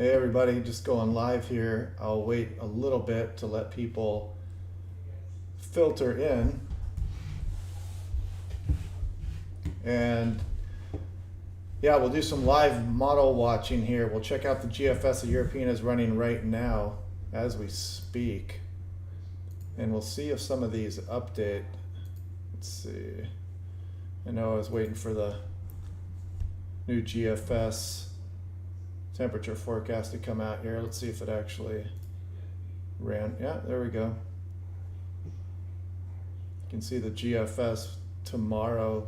Hey everybody, just going live here. I'll wait a little bit to let people filter in. And yeah, we'll do some live model watching here. We'll check out the GFS the European is running right now as we speak. And we'll see if some of these update. Let's see. I know I was waiting for the new GFS temperature forecast to come out here. Let's see if it actually ran. Yeah, there we go. You can see the GFS tomorrow,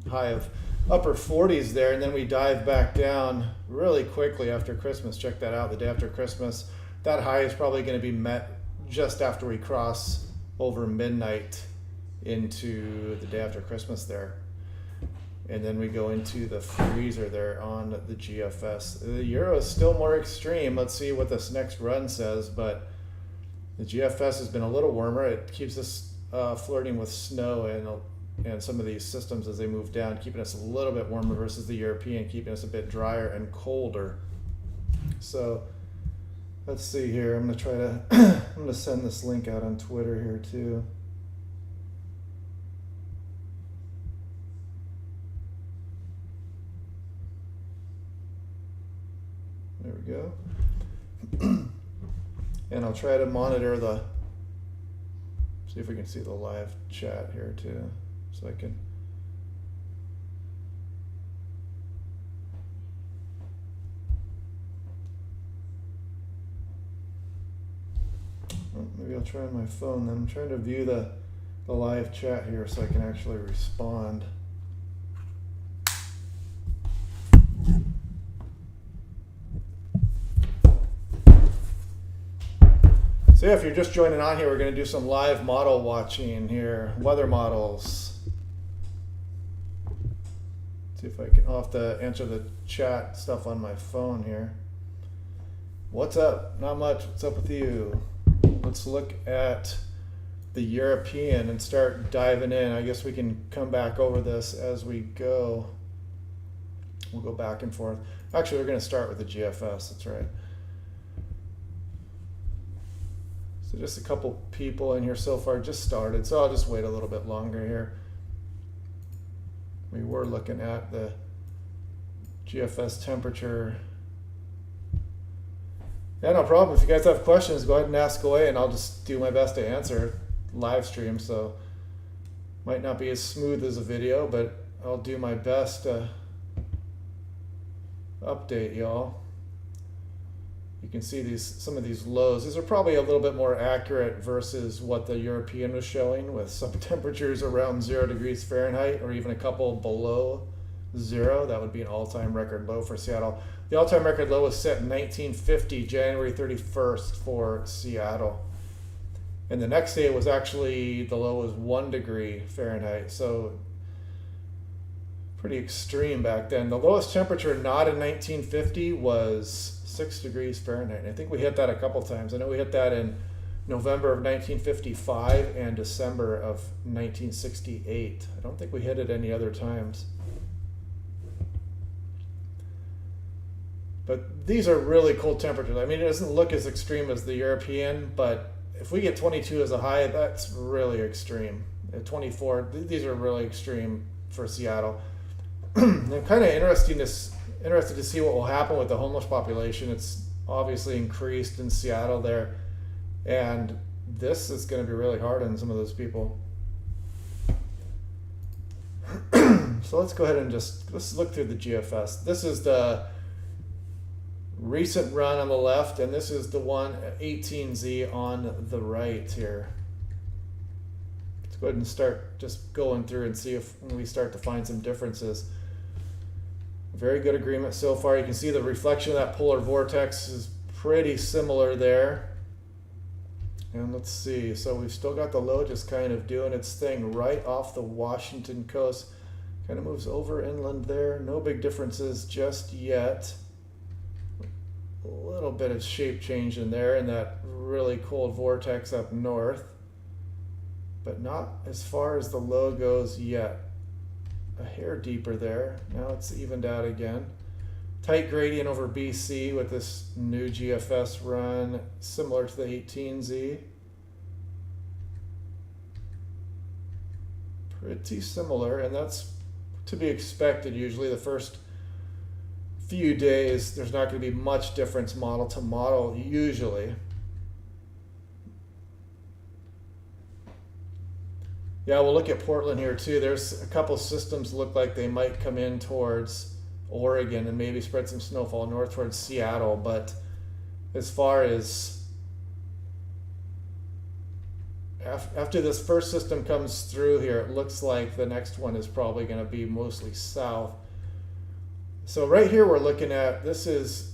high of upper 40s there, and then we dive back down really quickly after Christmas. Check that out, the day after Christmas. That high is probably going to be met just after we cross over midnight into the day after Christmas there. And then we go into the freezer there on the GFS. The Euro is still more extreme. Let's see what this next run says, but the GFS has been a little warmer. It keeps us flirting with snow and some of these systems as they move down, keeping us a little bit warmer versus the European, keeping us a bit drier and colder. So let's see here. I'm gonna try to I'm gonna send this link out on Twitter here too. There we go. And I'll try to monitor see if we can see the live chat here too, so I can. Well, maybe I'll try on my phone then. I'm trying to view the live chat here so I can actually respond. So yeah, if you're just joining on here, we're going to do some live model watching here, weather models. See if I'll have to answer the chat stuff on my phone here. What's up? Not much. What's up with you? Let's look at the European and start diving in. I guess we can come back over this as we go. We'll go back and forth. Actually, we're going to start with the GFS. That's right. So just a couple people in here so far just started, so I'll just wait a little bit longer here. We were looking at the GFS temperature. Yeah, no problem. If you guys have questions, go ahead and ask away, and I'll just do my best to answer live stream. So might not be as smooth as a video, but I'll do my best to update y'all. You can see some of these lows. These are probably a little bit more accurate versus what the European was showing, with some temperatures around 0 degrees Fahrenheit or even a couple below 0. That would be an all-time record low for Seattle. The all-time record low was set in 1950, January 31st for Seattle. And the next day was actually, the low was 1 degree Fahrenheit. So pretty extreme back then. The lowest temperature not in 1950 was 6 degrees Fahrenheit. I think we hit that a couple times. I know we hit that in November of 1955 and December of 1968. I don't think we hit it any other times. But these are really cold temperatures. I mean, it doesn't look as extreme as the European, but if we get 22 as a high, that's really extreme. At 24, these are really extreme for Seattle. I'm kind of interested to see what will happen with the homeless population. It's obviously increased in Seattle there, and this is going to be really hard on some of those people. So let's go ahead and let's look through the GFS. This is the recent run on the left, and this is the one 18Z on the right here. Let's go ahead and start just going through and see if we start to find some differences. Very good agreement so far. You can see the reflection of that polar vortex is pretty similar there. And let's see, so we've still got the low just kind of doing its thing right off the Washington coast. Kind of moves over inland there. No big differences just yet. A little bit of shape change in there in that really cold vortex up north, but not as far as the low goes yet. A hair deeper there. Now it's evened out again. tight gradient over BC with this new GFS run, similar to the 18Z. Pretty similar, and that's to be expected. Usually the first few days, there's not going to be much difference model to model, usually. Yeah, we'll look at Portland here too. There's a couple systems look like they might come in towards Oregon and maybe spread some snowfall north towards Seattle, but as far as after this first system comes through here, it looks like the next one is probably going to be mostly south. So right here we're looking at, this is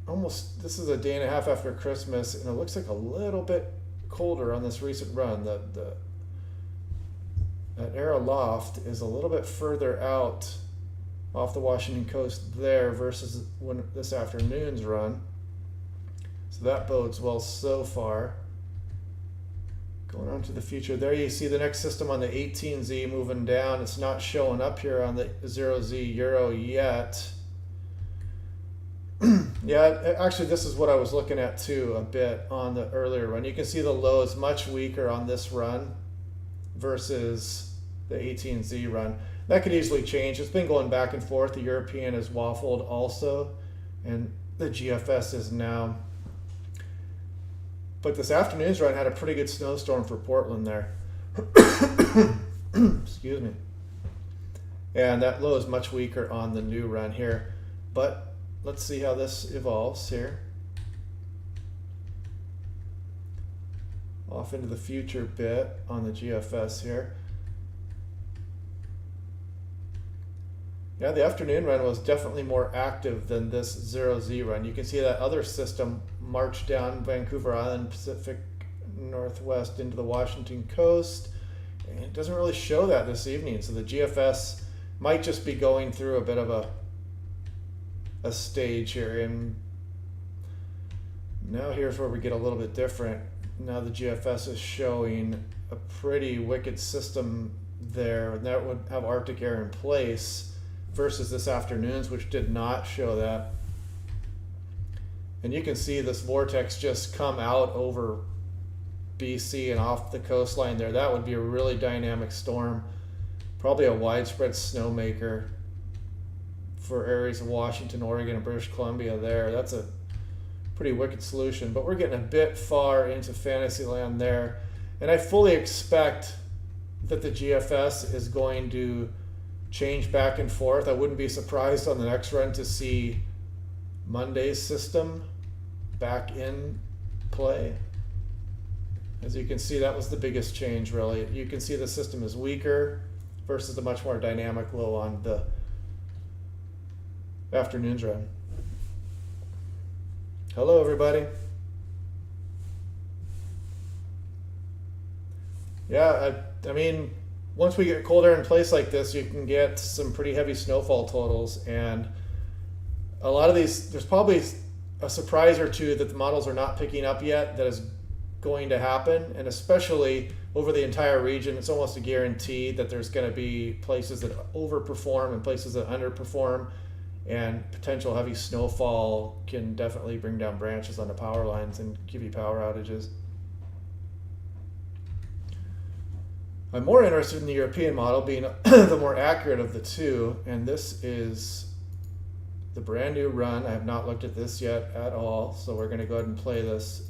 a day and a half after Christmas, and it looks like a little bit colder on this recent run. That air aloft is a little bit further out off the Washington coast there versus when this afternoon's run. So that bodes well so far. Going on to the future, there you see the next system on the 18Z moving down. It's not showing up here on the 0Z Euro yet. Yeah, actually this is what I was looking at too a bit on the earlier run. You can see the low is much weaker on this run versus the 18Z run. That could easily change. It's been going back and forth. The European is waffled also, and the GFS is now. But this afternoon's run had a pretty good snowstorm for Portland there. Excuse me. And that low is much weaker on the new run here. But let's see how this evolves here. Off into the future bit on the GFS here. Yeah, the afternoon run was definitely more active than this 0Z run. You can see that other system marched down Vancouver Island, Pacific Northwest into the Washington coast. And it doesn't really show that this evening. So the GFS might just be going through a bit of a stage here. And now here's where we get a little bit different. Now the GFS is showing a pretty wicked system there, and that would have Arctic air in place versus this afternoon's, which did not show that. And you can see this vortex just come out over BC and off the coastline there. That would be a really dynamic storm, probably a widespread snowmaker for areas of Washington, Oregon, and British Columbia there. That's a pretty wicked solution, but we're getting a bit far into fantasy land there. And I fully expect that the GFS is going to change back and forth. I wouldn't be surprised on the next run to see Monday's system back in play. As you can see, that was the biggest change really. You can see the system is weaker versus a much more dynamic low on the afternoon's run. Hello everybody. Yeah, I mean, once we get cold air in place like this, you can get some pretty heavy snowfall totals, and a lot of these, there's probably a surprise or two that the models are not picking up yet that is going to happen, and especially over the entire region, it's almost a guarantee that there's going to be places that overperform and places that underperform, and potential heavy snowfall can definitely bring down branches on the power lines and give you power outages. I'm more interested in the European model being the more accurate of the two, and this is the brand new run. I have not looked at this yet at all, so we're going to go ahead and play this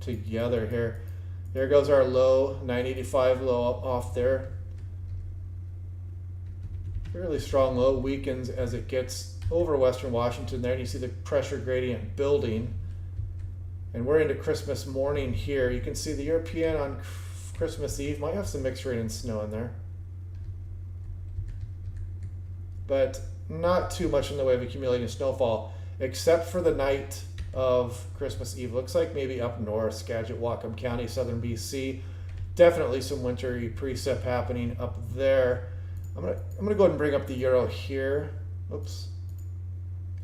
together here. There goes our low, 985 low off there. Fairly strong low, weakens as it gets over Western Washington there, and you see the pressure gradient building. And we're into Christmas morning here. You can see the European on Christmas Eve might have some mixed rain and snow in there, but not too much in the way of accumulating snowfall, except for the night of Christmas Eve. Looks like maybe up north, Skagit, Whatcom County, southern BC, definitely some wintry precip happening up there. I'm gonna go ahead and bring up the Euro here. Oops,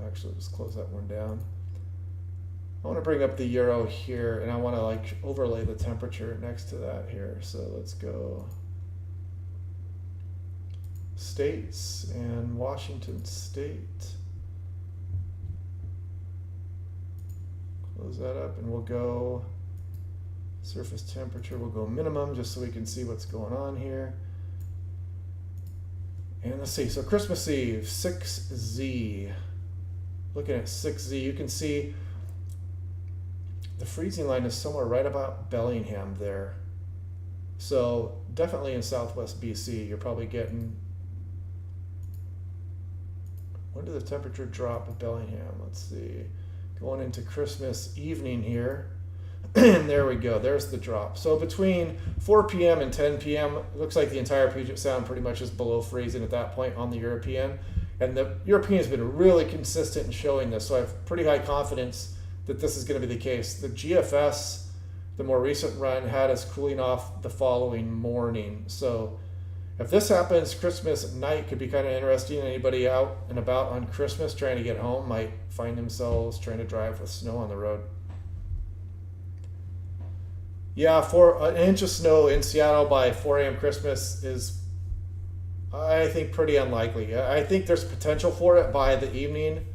actually just close that one down. I want to bring up the Euro here, and I want to like overlay the temperature next to that here. So let's go states and Washington State. close that up, and we'll go surface temperature. We'll go minimum just so we can see what's going on here. And let's see, so Christmas Eve, 6Z. Looking at 6Z, you can see the freezing line is somewhere right about Bellingham there. So definitely in southwest BC, you're probably getting, when did the temperature drop at Bellingham? Let's see, going into Christmas evening here. And there we go, there's the drop. So between 4 p.m. and 10 p.m., it looks like the entire Puget Sound pretty much is below freezing at that point on the European. And the European has been really consistent in showing this, so I have pretty high confidence that this is going to be the case. The GFS, the more recent run, had us cooling off the following morning. So if this happens, Christmas night could be kind of interesting. Anybody out and about on Christmas trying to get home might find themselves trying to drive with snow on the road. Yeah, for an inch of snow in Seattle by 4 a.m. Christmas is, I think, pretty unlikely. I think there's potential for it by the evening,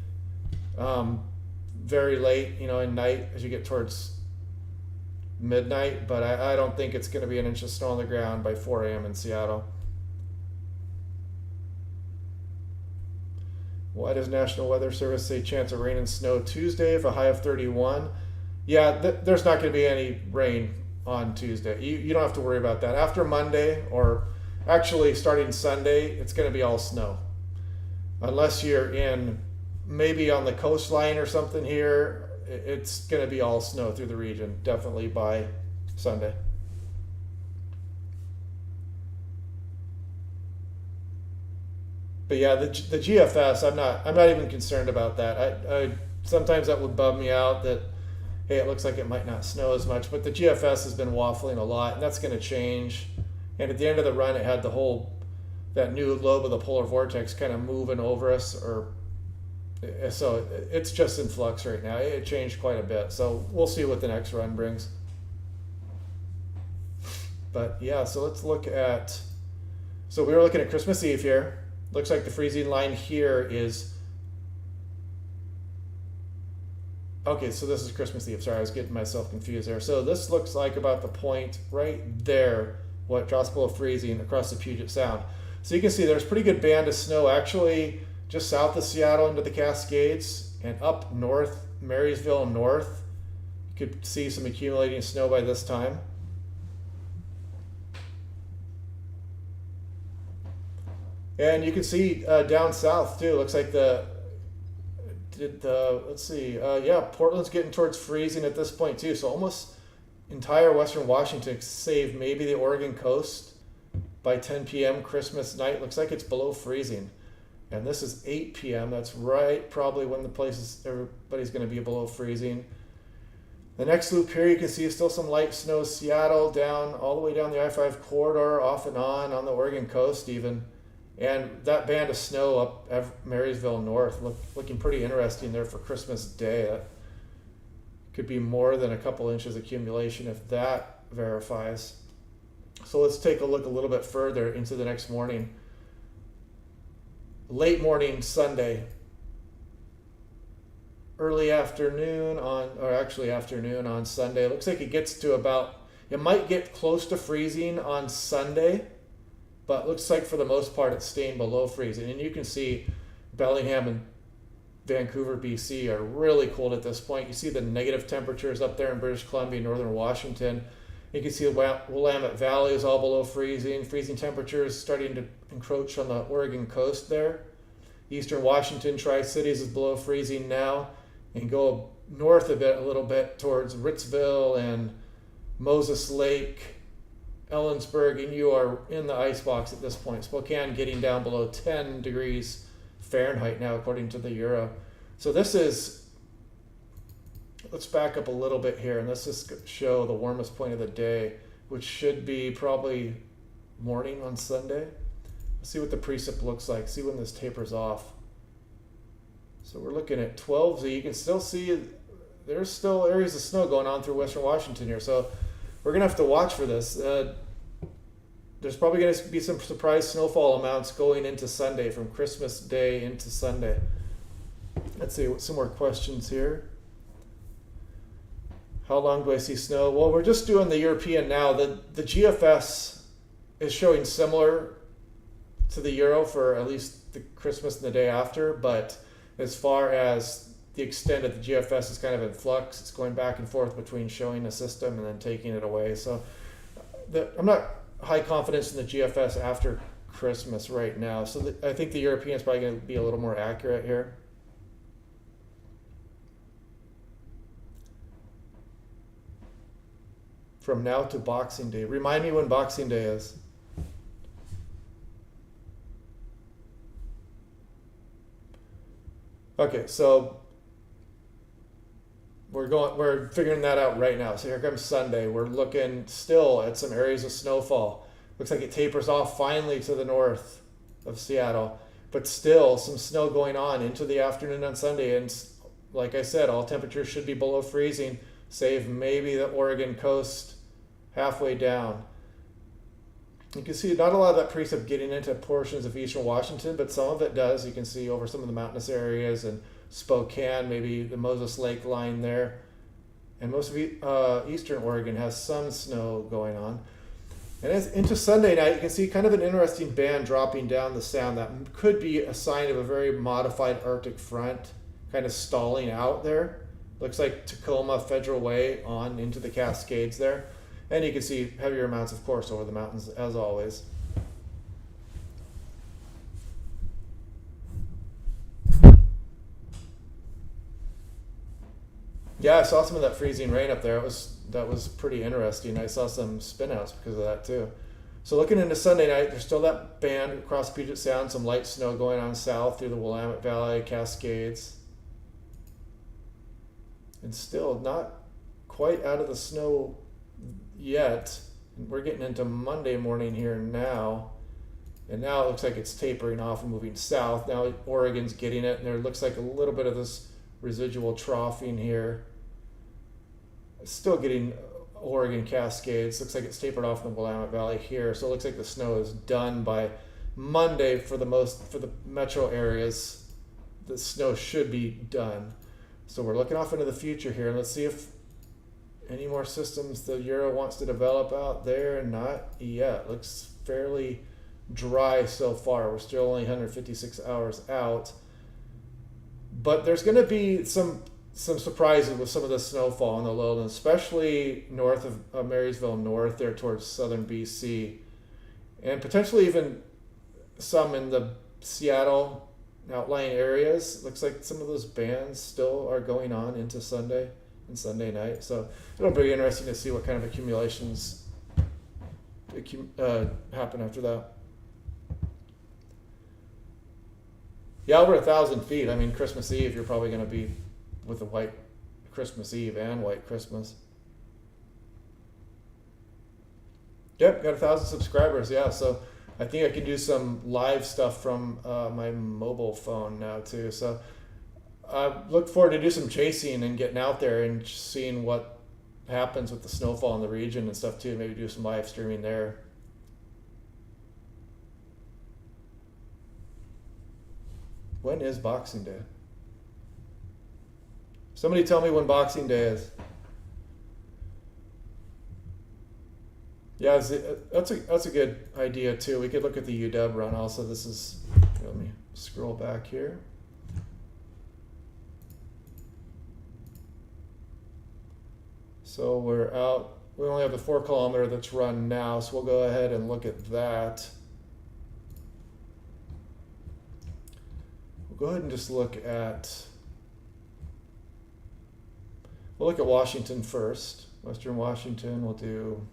very late, in night as you get towards midnight, but I don't think it's going to be an inch of snow on the ground by 4 a.m. in Seattle. Why does National Weather Service say chance of rain and snow Tuesday if a high of 31? Yeah, there's not going to be any rain on Tuesday. You don't have to worry about that. After Monday, or actually starting Sunday, it's going to be all snow. Unless you're in maybe on the coastline or something here, it's going to be all snow through the region, definitely by Sunday. But yeah, the GFS, I'm not even concerned about that. I sometimes that would bum me out that, hey, it looks like it might not snow as much, but the GFS has been waffling a lot, and that's going to change. And at the end of the run, it had that new lobe of the polar vortex kind of moving over us, so it's just in flux right now. It changed quite a bit, so we'll see what the next run brings. But yeah, so let's look at, so we were looking at Christmas Eve here. Looks like the freezing line here is, okay, so this is Christmas Eve. Sorry, I was getting myself confused there. So this looks like about the point right there, what drops below freezing across the Puget Sound. So you can see there's a pretty good band of snow actually just south of Seattle into the Cascades and up north, Marysville north. You could see some accumulating snow by this time. And you can see down south too. Looks like let's see, yeah, Portland's getting towards freezing at this point too. So almost entire western Washington, save maybe the Oregon coast, by 10 p.m. Christmas night. Looks like it's below freezing. And this is 8 p.m. That's right, probably when everybody's going to be below freezing. The next loop here, you can see still some light snow, Seattle down all the way down the I-5 corridor, off and on the Oregon coast even. And that band of snow up Marysville north, looking pretty interesting there for Christmas Day. That could be more than a couple inches accumulation if that verifies. So let's take a look a little bit further into the next morning. Late morning Sunday, early afternoon afternoon on Sunday. It looks like it gets to it might get close to freezing on Sunday, but looks like for the most part it's staying below freezing. And you can see Bellingham and Vancouver, BC are really cold at this point. You see the negative temperatures up there in British Columbia, northern Washington. You can see the Willamette Valley is all below freezing. Freezing temperatures starting to encroach on the Oregon coast there. Eastern Washington, Tri-Cities is below freezing now. And go north a little bit towards Ritzville and Moses Lake, Ellensburg, and you are in the icebox at this point. Spokane getting down below 10 degrees Fahrenheit now, according to the Euro. So this is, let's back up a little bit here, and let's just show the warmest point of the day, which should be probably morning on Sunday. Let's see what the precip looks like, see when this tapers off. So we're looking at 12, so you can still see there's still areas of snow going on through western Washington here. So we're going to have to watch for this. There's probably going to be some surprise snowfall amounts going into Sunday, from Christmas Day into Sunday. Let's see, some more questions here. How long do I see snow? Well, we're just doing the European now. The GFS is showing similar to the Euro for at least the Christmas and the day after, but as far as the extent of the GFS is kind of in flux. It's going back and forth between showing a system and then taking it away. So I'm not high confidence in the GFS after Christmas right now. So I think the European is probably going to be a little more accurate here. From now to Boxing Day. Remind me when Boxing Day is. Okay, so we're figuring that out right now. So here comes Sunday. We're looking still at some areas of snowfall. Looks like it tapers off finally to the north of Seattle, but still some snow going on into the afternoon on Sunday. And like I said, all temperatures should be below freezing, save maybe the Oregon coast halfway down. You can see not a lot of that precip getting into portions of eastern Washington, but some of it does. You can see over some of the mountainous areas and Spokane, maybe the Moses Lake line there. And most of eastern Oregon has some snow going on. And as into Sunday night, you can see kind of an interesting band dropping down the sound. That could be a sign of a very modified Arctic front kind of stalling out there. Looks like Tacoma, Federal Way on into the Cascades there. And you can see heavier amounts, of course, over the mountains, as always. Yeah, I saw some of that freezing rain up there. That was pretty interesting. I saw some spinouts because of that, too. So looking into Sunday night, there's still that band across Puget Sound, some light snow going on south through the Willamette Valley, Cascades. And still not quite out of the snow yet. We're getting into Monday morning here now, and now it looks like it's tapering off and moving south. Now Oregon's getting it, and there looks like a little bit of this residual troughing here. Still getting Oregon Cascades. Looks like it's tapered off in the Willamette Valley here, so it looks like the snow is done by Monday for the metro areas. The snow should be done. So we're looking off into the future here, and let's see if any more systems the Euro wants to develop out there. Not yet. Looks fairly dry so far. We're still only 156 hours out. But there's going to be some surprises with some of the snowfall in the lowlands, especially north of Marysville North there towards southern BC. And potentially even some in the Seattle outlying areas. Looks like some of those bands still are going on into Sunday and Sunday night. So it'll be interesting to see what kind of accumulations happen after that. Yeah, over 1,000 feet. I mean, Christmas Eve, you're probably going to be with a white Christmas Eve and white Christmas. Yep, got 1,000 subscribers. Yeah, so I think I can do some live stuff from my mobile phone now too. So I look forward to do some chasing and getting out there and seeing what happens with the snowfall in the region and stuff too. Maybe do some live streaming there. When is Boxing Day? Somebody tell me when Boxing Day is. Yeah, that's a good idea too. We could look at the UW run also. This is, let me scroll back here. So we're out, we only have the 4 kilometer that's run now, so we'll go ahead and look at that. We'll go ahead and just look at, we'll look at Washington first. Western Washington, we'll do,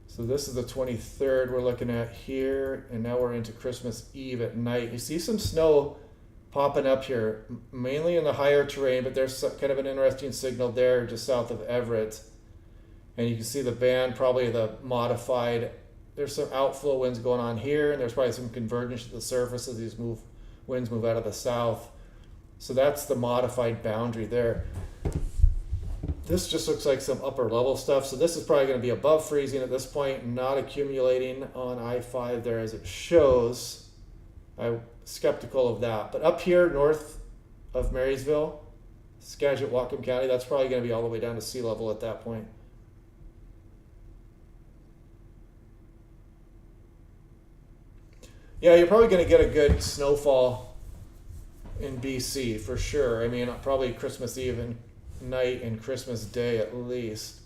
so this is the 23rd we're looking at here, and now we're into Christmas Eve at night. You see some snow popping up here, mainly in the higher terrain, but there's kind of an interesting signal there just south of Everett. And you can see the band, probably the modified, there's some outflow winds going on here, and there's probably some convergence at the surface as these winds move out of the south. So that's the modified boundary there. This just looks like some upper level stuff. So this is probably going to be above freezing at this point, not accumulating on I-5 there as it shows. I'm skeptical of that. But up here north of Marysville, Skagit, Whatcom County, that's probably going to be all the way down to sea level at that point. Yeah, you're probably going to get a good snowfall in BC for sure. I mean, probably Christmas Eve and night and Christmas Day at least.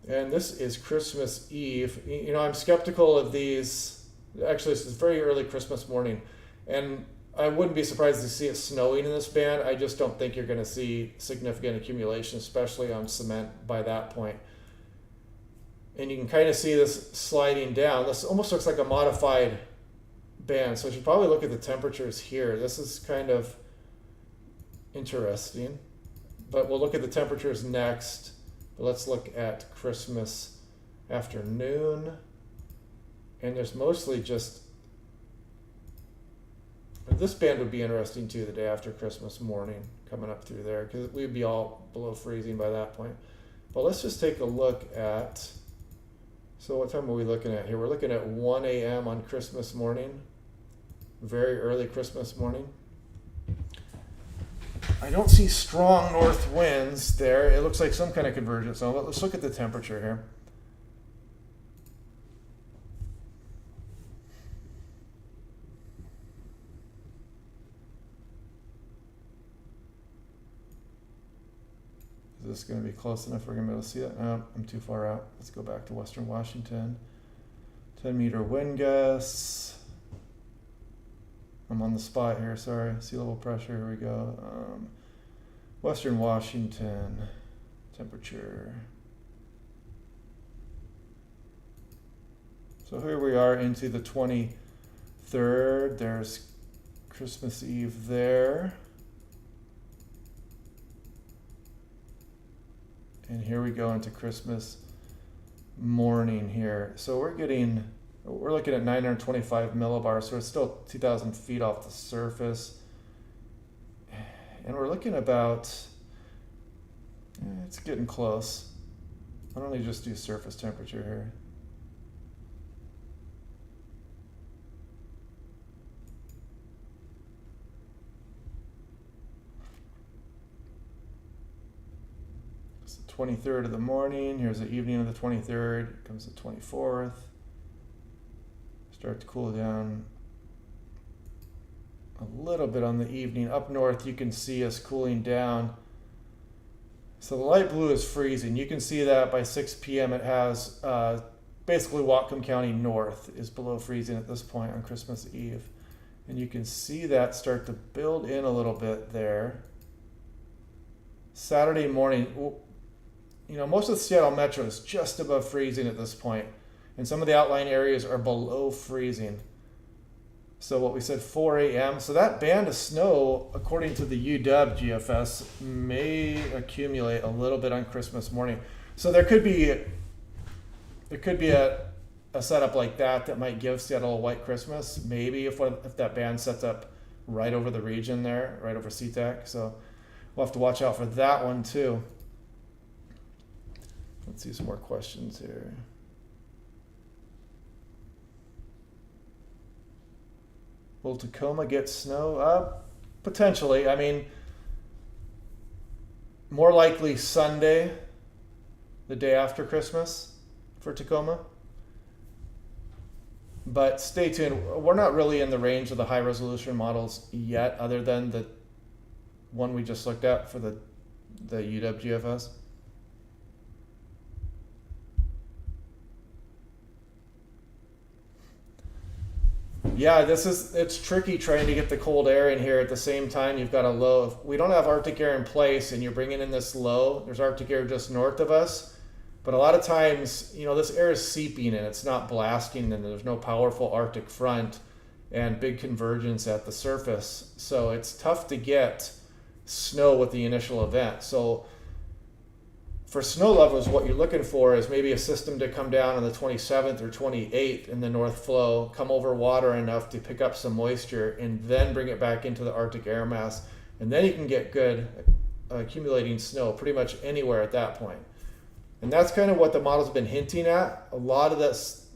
And this is Christmas Eve. You know, I'm skeptical of these. Actually, this is very early Christmas morning. And I wouldn't be surprised to see it snowing in this band. I just don't think you're going to see significant accumulation, especially on cement by that point. And you can kind of see this sliding down. This almost looks like a modified band. So I should probably look at the temperatures here. This is kind of interesting. But we'll look at the temperatures next. But let's look at Christmas afternoon. And there's mostly just... This band would be interesting too the day after Christmas morning coming up through there because we'd be all below freezing by that point. But let's just take a look at... So what time are we looking at here? We're looking at 1 a.m. on Christmas morning. Very early Christmas morning. I don't see strong north winds there. It looks like some kind of convergence zone. But let's look at the temperature here. Is this going to be close enough we're going to be able to see that? No, I'm too far out. Let's go back to Western Washington. 10 meter wind gusts. I'm on the spot here, sorry. Sea level pressure, here we go. Western Washington, temperature. So here we are into the 23rd. There's Christmas Eve there. And here we go into Christmas morning here. So we're looking at 925 millibars, so it's still 2,000 feet off the surface. And we're looking about, it's getting close. Why don't we just do surface temperature here? It's the 23rd of the morning. Here's the evening of the 23rd. Comes the 24th. Start to cool down a little bit on the evening. Up north, you can see us cooling down. So the light blue is freezing. You can see that by 6 p.m. it has basically Whatcom County north is below freezing at this point on Christmas Eve. And you can see that start to build in a little bit there. Saturday morning, you know, most of the Seattle metro is just above freezing at this point. And some of the outlying areas are below freezing. So what we said, 4 a.m. So that band of snow, according to the UW GFS, may accumulate a little bit on Christmas morning. So there could be a setup like that might give Seattle a white Christmas. Maybe if that band sets up right over the region there, right over SeaTac. So we'll have to watch out for that one too. Let's see some more questions here. Will Tacoma get snow? Potentially. I mean, more likely Sunday, the day after Christmas for Tacoma. But stay tuned. We're not really in the range of the high resolution models yet, other than the one we just looked at for the UW GFS. Yeah, it's tricky trying to get the cold air in here at the same time. You've got a low. If we don't have Arctic air in place and you're bringing in this low, there's Arctic air just north of us. But a lot of times, you know, this air is seeping and it's not blasting and there's no powerful Arctic front and big convergence at the surface. So it's tough to get snow with the initial event. So for snow levels, what you're looking for is maybe a system to come down on the 27th or 28th in the north flow, come over water enough to pick up some moisture, and then bring it back into the Arctic air mass. And then you can get good accumulating snow pretty much anywhere at that point. And that's kind of what the model's been hinting at. A lot of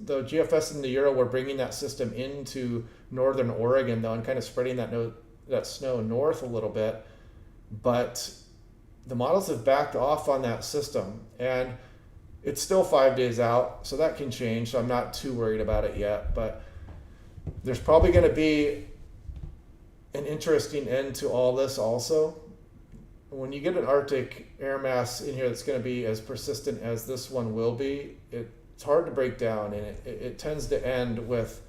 the GFS and the Euro were bringing that system into northern Oregon though, and kind of spreading that snow north a little bit. But the models have backed off on that system, and it's still 5 days out, so that can change. So I'm not too worried about it yet, but there's probably going to be an interesting end to all this also. When you get an Arctic air mass in here that's going to be as persistent as this one will be, it's hard to break down, and it tends to end with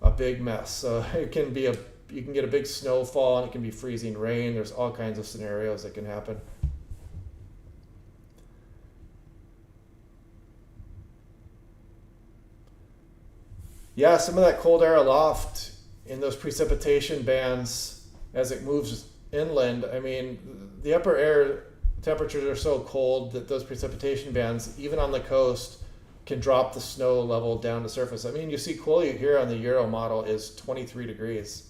a big mess. So it can be you can get a big snowfall, and it can be freezing rain. There's all kinds of scenarios that can happen. Yeah, some of that cold air aloft in those precipitation bands as it moves inland. I mean, the upper air temperatures are so cold that those precipitation bands, even on the coast, can drop the snow level down to surface. I mean, you see Quileute here on the Euro model is 23 degrees.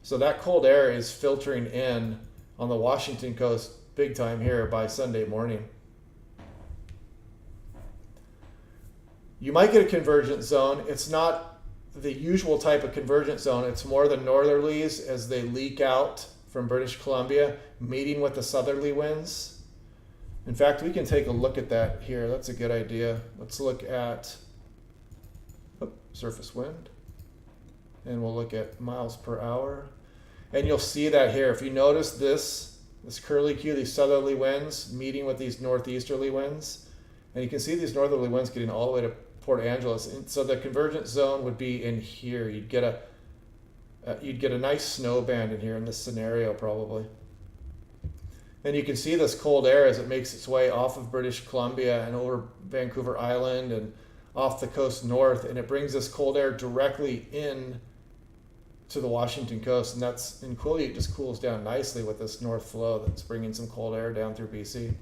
So that cold air is filtering in on the Washington coast big time here by Sunday morning. You might get a convergent zone. It's not the usual type of convergent zone. It's more the northerlies as they leak out from British Columbia, meeting with the southerly winds. In fact, we can take a look at that here. That's a good idea. Let's look at surface wind, and we'll look at miles per hour. And you'll see that here. If you notice this curlicue, these southerly winds meeting with these northeasterly winds, and you can see these northerly winds getting all the way to Port Angeles. And so the convergent zone would be in here. You'd get a nice snow band in here in this scenario probably. And you can see this cold air as it makes its way off of British Columbia and over Vancouver Island and off the coast north, and it brings this cold air directly in to the Washington coast, and that's in Quileute just cools down nicely with this north flow that's bringing some cold air down through BC.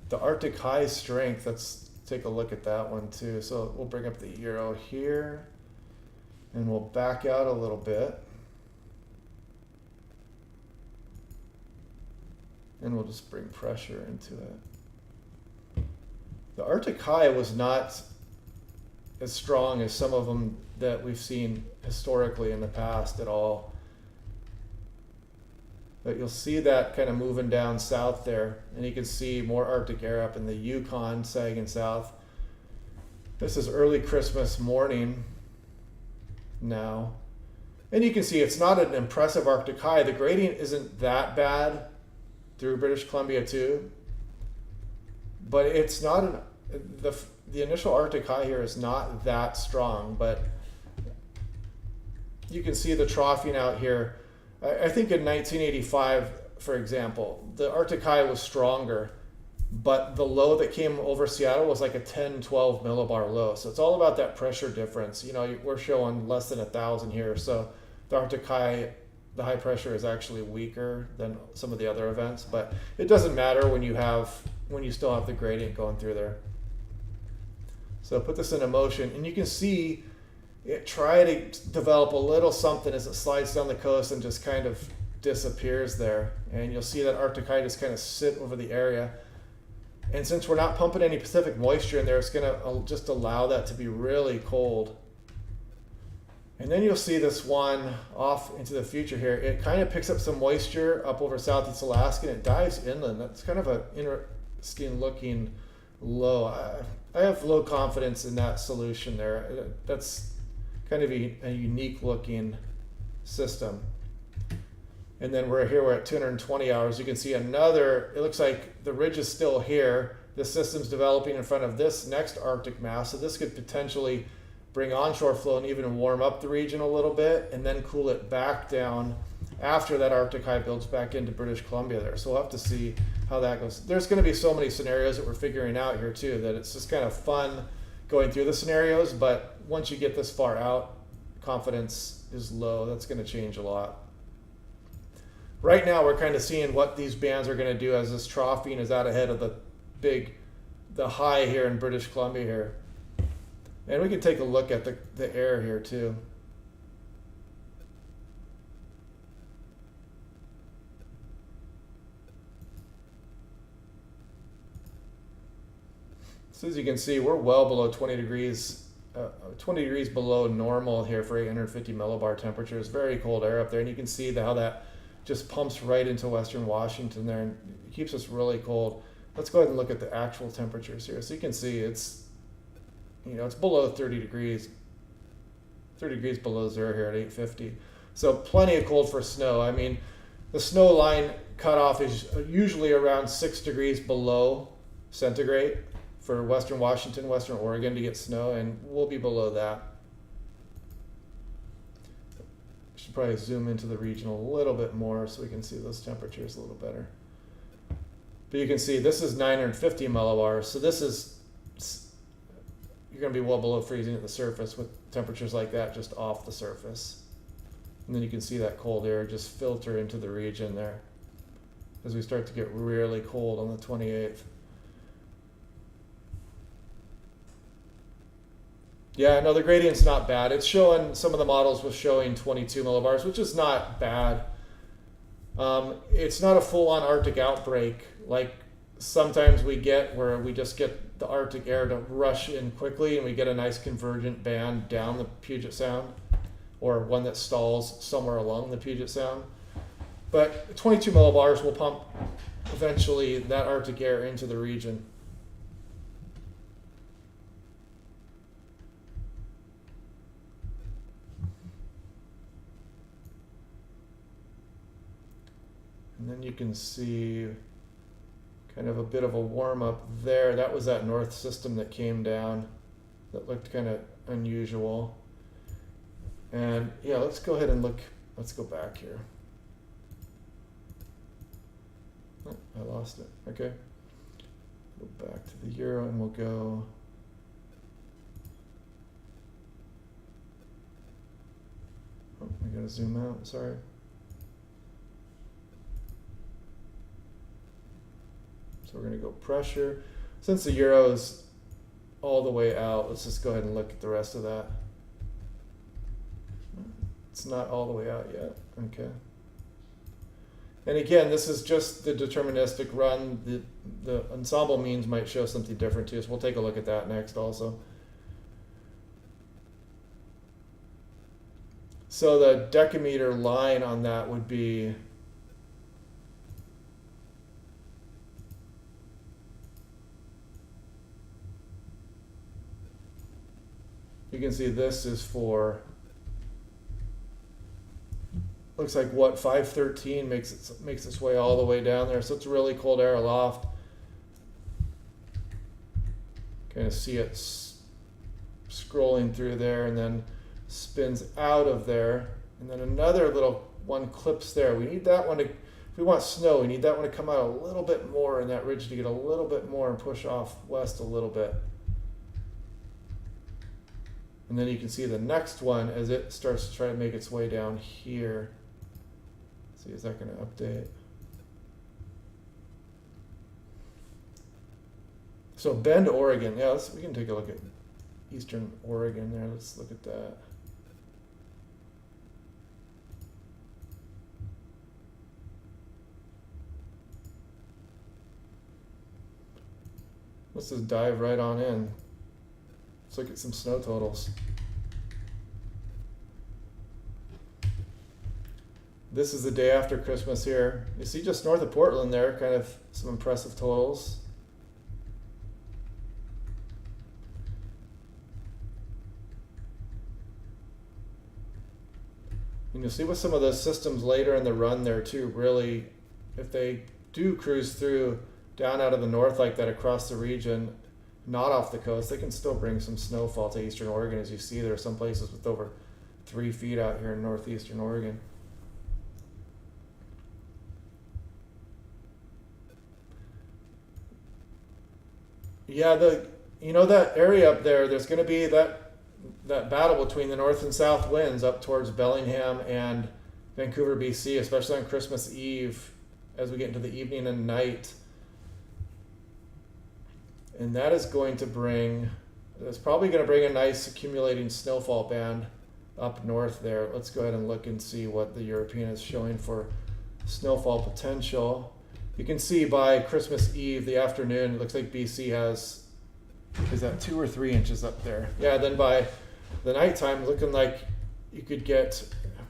The Arctic high strength, let's take a look at that one too. So we'll bring up the Euro here, and we'll back out a little bit. And we'll just bring pressure into it. The Arctic high was not as strong as some of them that we've seen historically in the past at all. But you'll see that kind of moving down south there, and you can see more Arctic air up in the Yukon sagging south. This is early Christmas morning now, and you can see it's not an impressive Arctic high. The gradient isn't that bad through British Columbia too, but it's not the initial Arctic high here is not that strong, but you can see the troughing out here. I think in 1985, for example, the Arctic high was stronger, but the low that came over Seattle was like a 10, 12 millibar low. So it's all about that pressure difference. You know, we're showing less than 1,000 here. So the Arctic high, the high pressure is actually weaker than some of the other events, but it doesn't matter when you still have the gradient going through there. So put this into motion, and you can see it try to develop a little something as it slides down the coast and just kind of disappears there. And you'll see that Arctic high just kind of sit over the area. And since we're not pumping any Pacific moisture in there, it's going to just allow that to be really cold. And then you'll see this one off into the future here. It kind of picks up some moisture up over Southeast Alaska, and it dives inland. That's kind of an interesting looking low. I have low confidence in that solution there. That's kind of a unique looking system. And then we're at 220 hours. You can see another, it looks like the ridge is still here. The system's developing in front of this next Arctic mass. So this could potentially bring onshore flow and even warm up the region a little bit, and then cool it back down after that Arctic high builds back into British Columbia there. So we'll have to see how that goes. There's going to be so many scenarios that we're figuring out here too, that it's just kind of fun going through the scenarios, but once you get this far out, confidence is low. That's going to change a lot. Right now, we're kind of seeing what these bands are going to do as this troughing is out ahead of the high here in British Columbia here. And we can take a look at the air here too. So as you can see, we're well below 20 degrees below normal here for 850 millibar temperatures. Very cold air up there, and you can see how that just pumps right into western Washington there and it keeps us really cold. Let's go ahead and look at the actual temperatures here. So you can see it's, it's below 30 degrees below zero here at 850. So plenty of cold for snow. I mean, the snow line cutoff is usually around 6 degrees below centigrade for western Washington, western Oregon to get snow, and we'll be below that. Should probably zoom into the region a little bit more so we can see those temperatures a little better. But you can see this is 950 millibars, so this is, you're going to be well below freezing at the surface with temperatures like that just off the surface. And then you can see that cold air just filter into the region there as we start to get really cold on the 28th. Yeah, no, the gradient's not bad. It's showing, some of the models was showing 22 millibars, which is not bad. It's not a full-on Arctic outbreak like sometimes we get, where we just get the Arctic air to rush in quickly and we get a nice convergent band down the Puget Sound, or one that stalls somewhere along the Puget Sound. But 22 millibars will pump eventually that Arctic air into the region. And then you can see kind of a bit of a warm up there. That was that north system that came down that looked kind of unusual. And yeah, let's go ahead and look. Let's go back here. Oh, I lost it. Okay. Go back to the Euro and we'll go. Oh, I gotta zoom out. Sorry. So we're going to go pressure. Since the Euro is all the way out, let's just go ahead and look at the rest of that. It's not all the way out yet. Okay. And again, this is just the deterministic run. The ensemble means might show something different too, so we'll take a look at that next also. So the decameter line on that would be you can see this is for, looks like what, 513 makes its way all the way down there. So it's really cold air aloft. Kind of see it scrolling through there and then spins out of there. And then another little one clips there. We need that one to, if we want snow, we need that one to come out a little bit more and that ridge to get a little bit more and push off west a little bit. And then you can see the next one as it starts to try to make its way down here. Let's see, is that going to update? So Bend, Oregon. Yeah, we can take a look at eastern Oregon there. Let's look at that. Let's just dive right on in. Let's look at some snow totals. This is the day after Christmas here. You see just north of Portland there, kind of some impressive totals. And you'll see with some of those systems later in the run there too, really, if they do cruise through down out of the north like that across the region, not off the coast, they can still bring some snowfall to eastern Oregon. As you see, there are some places with over 3 feet out here in northeastern Oregon. Yeah, that area up there, there's going to be that battle between the north and south winds up towards Bellingham and Vancouver, BC, especially on Christmas Eve as we get into the evening and night. And that is going to bring, that's probably going to bring a nice accumulating snowfall band up north there. Let's go ahead and look and see what the European is showing for snowfall potential. You can see by Christmas Eve, the afternoon, it looks like BC has is that 2 or 3 inches up there. Yeah, then by the nighttime, looking like you could get,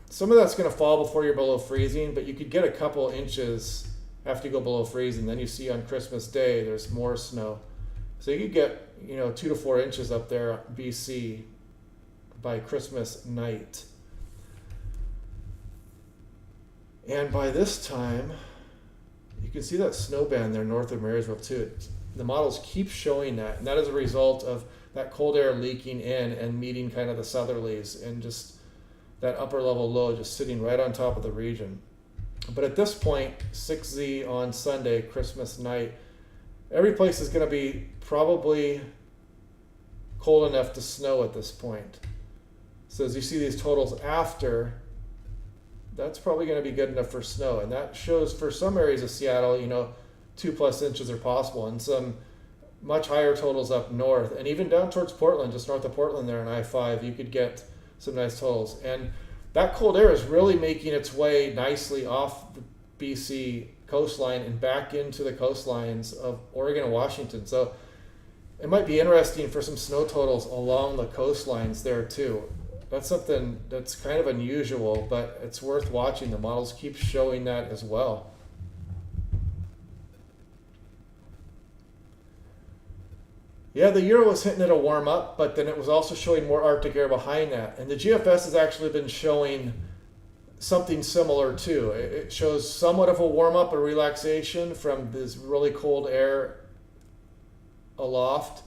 some of that's going to fall before you're below freezing, but you could get a couple inches after you go below freezing. Then you see on Christmas Day, there's more snow. So you could get, 2 to 4 inches up there, BC, by Christmas night. And by this time, you can see that snow band there north of Marysville too. The models keep showing that, and that is a result of that cold air leaking in and meeting kind of the southerlies and just that upper level low just sitting right on top of the region. But at this point, 6Z on Sunday, Christmas night, every place is going to be probably cold enough to snow at this point. So as you see these totals after, that's probably going to be good enough for snow. And that shows for some areas of Seattle, 2+ inches are possible, and some much higher totals up north, and even down towards Portland, just north of Portland there on I-5, you could get some nice totals. And that cold air is really making its way nicely off the BC coastline and back into the coastlines of Oregon and Washington. So it might be interesting for some snow totals along the coastlines there too. That's something that's kind of unusual, but it's worth watching. The models keep showing that as well. Yeah, the Euro was hitting it a warm up, but then it was also showing more Arctic air behind that. And the GFS has actually been showing something similar too. It shows somewhat of a warm up, a relaxation from this really cold air aloft,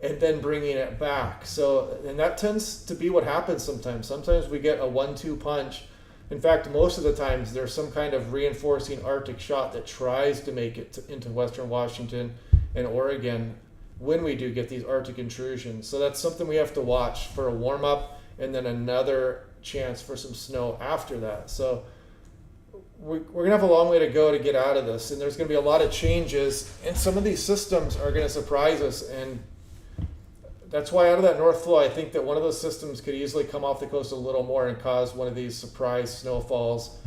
and then bringing it back. So, and that tends to be what happens sometimes. Sometimes we get a 1-2 punch. In fact, most of the times there's some kind of reinforcing Arctic shot that tries to make it into Western Washington and Oregon when we do get these Arctic intrusions. So that's something we have to watch for a warm up, and then another chance for some snow after that. So we're going to have a long way to go to get out of this, and there's going to be a lot of changes, and some of these systems are going to surprise us. And that's why out of that north flow, I think that one of those systems could easily come off the coast a little more and cause one of these surprise snowfalls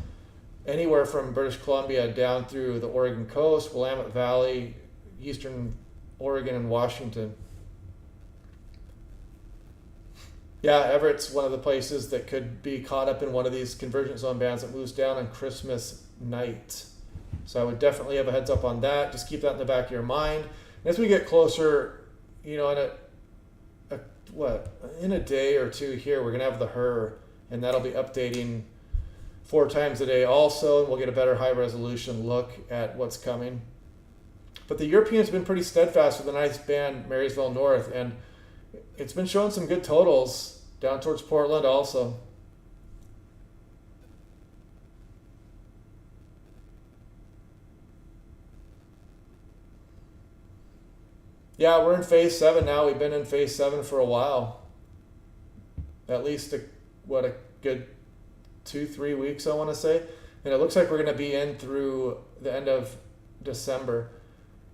anywhere from British Columbia down through the Oregon coast, Willamette Valley, eastern Oregon and Washington. Yeah, Everett's one of the places that could be caught up in one of these convergent zone bands that moves down on Christmas night. So I would definitely have a heads up on that. Just keep that in the back of your mind. And as we get closer, in a day or two here, we're going to have the HER, and that'll be updating 4 times a day also, and we'll get a better high resolution look at what's coming. But the European's been pretty steadfast with a nice band, Marysville North, and it's been showing some good totals down towards Portland also. Yeah, we're in phase 7 now. We've been in phase 7 for a while. At least a good 2-3 weeks, I want to say. And it looks like we're going to be in through the end of December.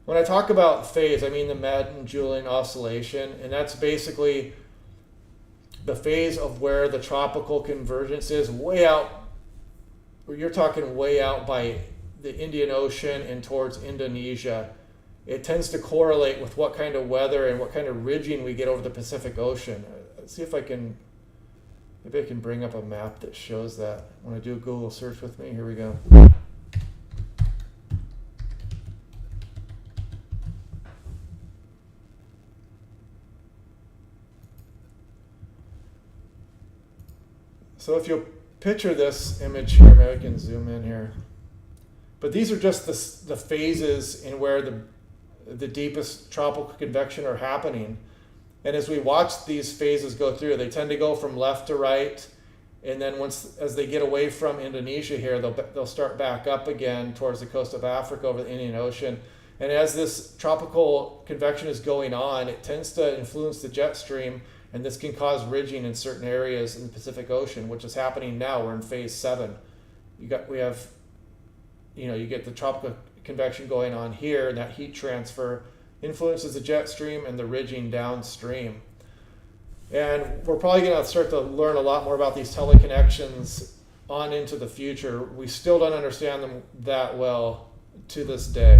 When I talk about phase, I mean the Madden, Julian oscillation, and that's basically the phase of where the tropical convergence is way out. You're talking way out by the Indian Ocean and towards Indonesia. It tends to correlate with what kind of weather and what kind of ridging we get over the Pacific Ocean. Let's see if maybe I can bring up a map that shows that. Want to do a Google search with me? Here we go. So if you'll picture this image here, maybe I can zoom in here. But these are just the phases in where the deepest tropical convection are happening. And as we watch these phases go through, they tend to go from left to right. And then as they get away from Indonesia here, they'll start back up again towards the coast of Africa over the Indian Ocean. And as this tropical convection is going on, it tends to influence the jet stream, and this can cause ridging in certain areas in the Pacific Ocean, which is happening now. We're in phase 7. You get the tropical convection going on here, and that heat transfer influences the jet stream and the ridging downstream. And we're probably going to start to learn a lot more about these teleconnections on into the future. We still don't understand them that well to this day.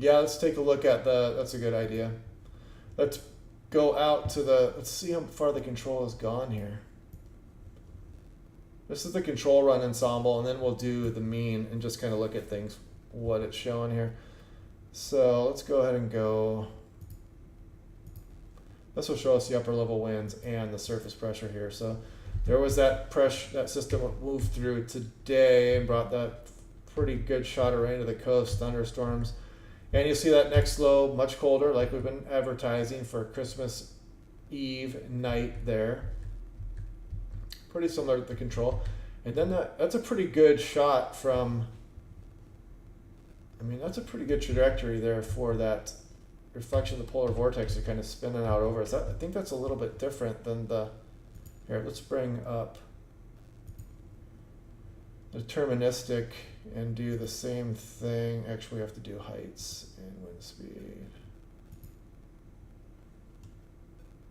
Yeah, let's take a look at that's a good idea. Let's go out to let's see how far the control has gone here. This is the control run ensemble, and then we'll do the mean and just kind of look at things, what it's showing here. So let's go ahead and go. This will show us the upper level winds and the surface pressure here. So there was that pressure, that system moved through today and brought that pretty good shot of rain to the coast, thunderstorms. And you see that next low, much colder, like we've been advertising for Christmas Eve night there. Pretty similar to the control. And then that's a pretty good shot from, I mean, that's a pretty good trajectory there for that reflection of the polar vortex are kind of spinning out over us. I think that's a little bit different than here, let's bring up deterministic and do the same thing. Actually, we have to do heights and wind speed.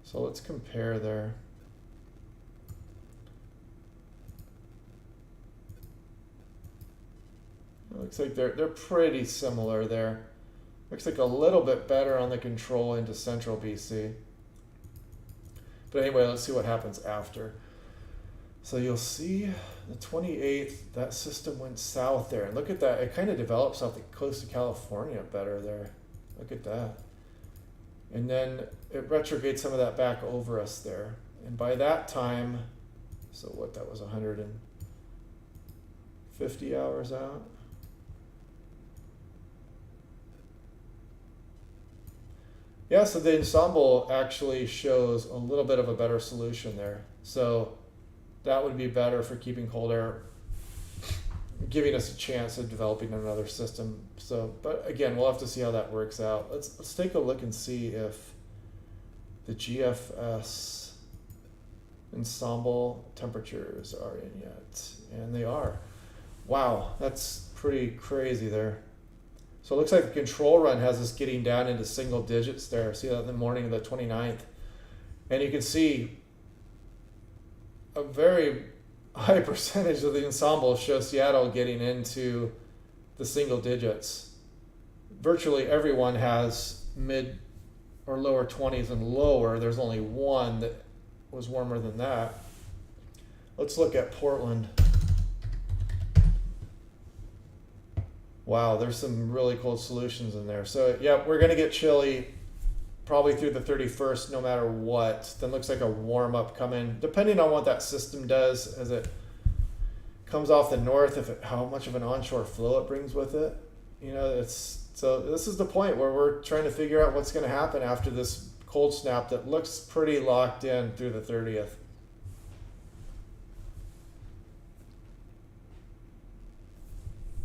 So let's compare there. It looks like they're pretty similar there. Looks like a little bit better on the control into central BC. But anyway, let's see what happens after. So you'll see the 28th, that system went south there. And look at that, it kind of develops off the coast of California better there. Look at that. And then it retrogrades some of that back over us there. And by that time, so what, that was 150 hours out? Yeah, so the ensemble actually shows a little bit of a better solution there. So that would be better for keeping cold air, giving us a chance of developing another system. So, but again, we'll have to see how that works out. Let's take a look and see if the Gfs Ensemble Temperatures are in yet. And they are. Wow, that's pretty crazy there. So it looks like the control run has us getting down into single digits there. See that in the morning of the 29th. And you can see a very high percentage of the ensemble shows Seattle getting into the single digits. Virtually everyone has mid or lower 20s and lower. There's only one that was warmer than that. Let's look at Portland. Wow, there's some really cold solutions in there. So yeah, we're gonna get chilly probably through the 31st no matter what. Then looks like a warm up coming, depending on what that system does as it comes off the north, how much of an onshore flow it brings with it. You know, so this is the point where we're trying to figure out what's gonna happen after this cold snap that looks pretty locked in through the 30th.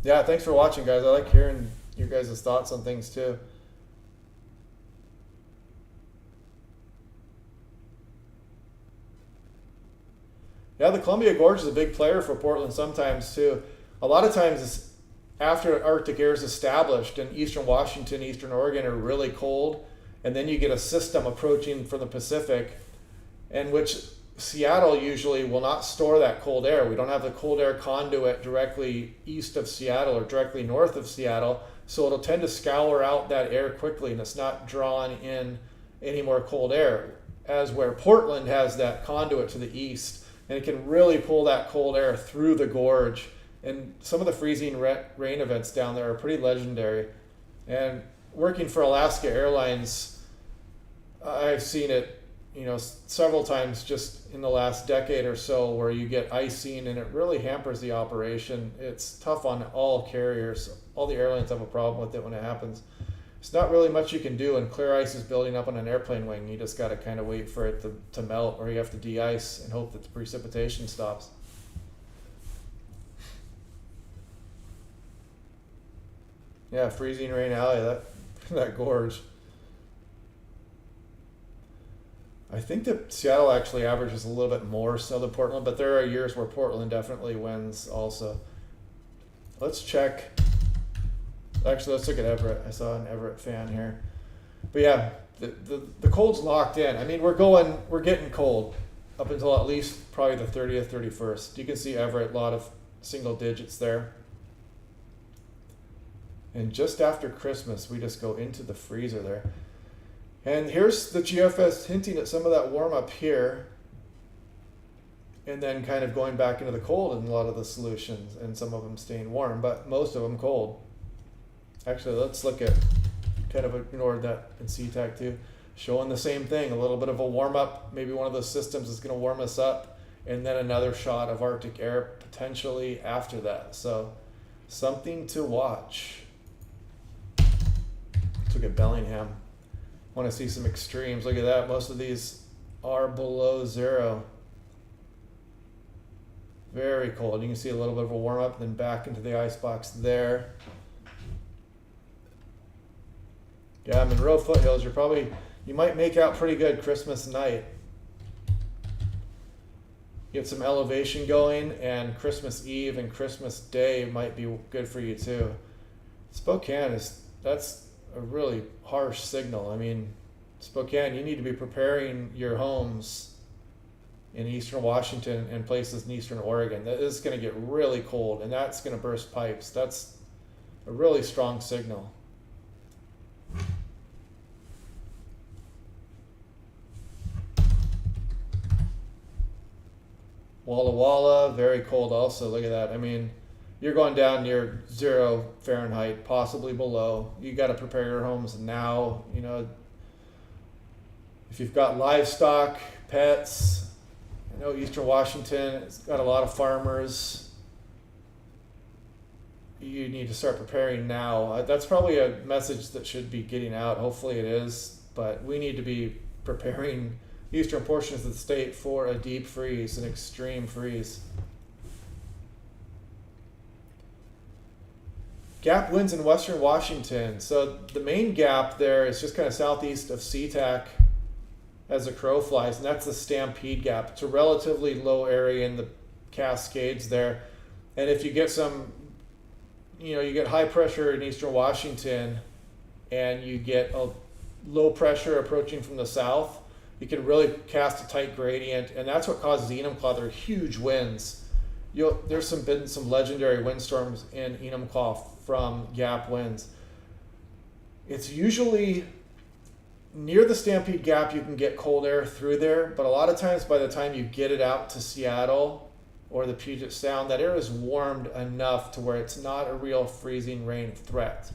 Yeah, thanks for watching, guys. I like hearing your guys' thoughts on things too. Yeah, the Columbia Gorge is a big player for Portland sometimes too. A lot of times it's after Arctic air is established and eastern Washington, eastern Oregon are really cold, and then you get a system approaching from the Pacific, in which Seattle usually will not store that cold air. We don't have the cold air conduit directly east of Seattle or directly north of Seattle, so it'll tend to scour out that air quickly and it's not drawn in any more cold air, as where Portland has that conduit to the east and it can really pull that cold air through the gorge. And some of the freezing rain events down there are pretty legendary. And working for Alaska Airlines, I've seen it, you know, several times just in the last decade or so where you get icing and it really hampers the operation. It's tough on all carriers. All the airlines have a problem with it when it happens. It's not really much you can do, and clear ice is building up on an airplane wing. You just got to kind of wait for it to melt, or you have to de-ice and hope that the precipitation stops. Yeah, freezing rain alley, that gorge. I think that Seattle actually averages a little bit more snow than Portland, but there are years where Portland definitely wins also. Let's check. Actually, let's look at Everett. I saw an Everett fan here. But yeah, the cold's locked in. I mean, we're getting cold up until at least probably the 30th, 31st. You can see Everett, a lot of single digits there. And just after Christmas, we just go into the freezer there. And here's the GFS hinting at some of that warm up here. And then kind of going back into the cold in a lot of the solutions, and some of them staying warm, but most of them cold. Actually, let's look at, kind of ignored that in CTAC too. Showing the same thing, a little bit of a warm up. Maybe one of those systems is going to warm us up, and then another shot of Arctic air potentially after that. So something to watch. Let's look at Bellingham. Want to see some extremes. Look at that. Most of these are below zero. Very cold. You can see a little bit of a warm up, then back into the icebox there. Yeah, Monroe foothills, you might make out pretty good Christmas night. Get some elevation going, and Christmas Eve and Christmas Day might be good for you too. Spokane that's a really harsh signal. I mean, Spokane, you need to be preparing your homes in eastern Washington and places in eastern Oregon. That is going to get really cold, and that's going to burst pipes. That's a really strong signal. Walla Walla, very cold also. Look at that. I mean, you're going down near 0 Fahrenheit, possibly below. You got to prepare your homes now. You know, if you've got livestock, pets, I know Eastern Washington, it's got a lot of farmers. You need to start preparing now. That's probably a message that should be getting out. Hopefully it is, but we need to be preparing eastern portions of the state for a deep freeze, an extreme freeze. Gap winds in western Washington. So the main gap there is just kind of southeast of SeaTac as the crow flies, and that's the Stampede Gap. It's a relatively low area in the Cascades there. And if you get some, you get high pressure in eastern Washington and you get a low pressure approaching from the south, you can really cast a tight gradient, and that's what causes Enumclaw. They're huge winds. There's been some legendary windstorms in Enumclaw from gap winds. It's usually near the Stampede Gap. You can get cold air through there, but a lot of times by the time you get it out to Seattle or the Puget Sound, that air is warmed enough to where it's not a real freezing rain threat.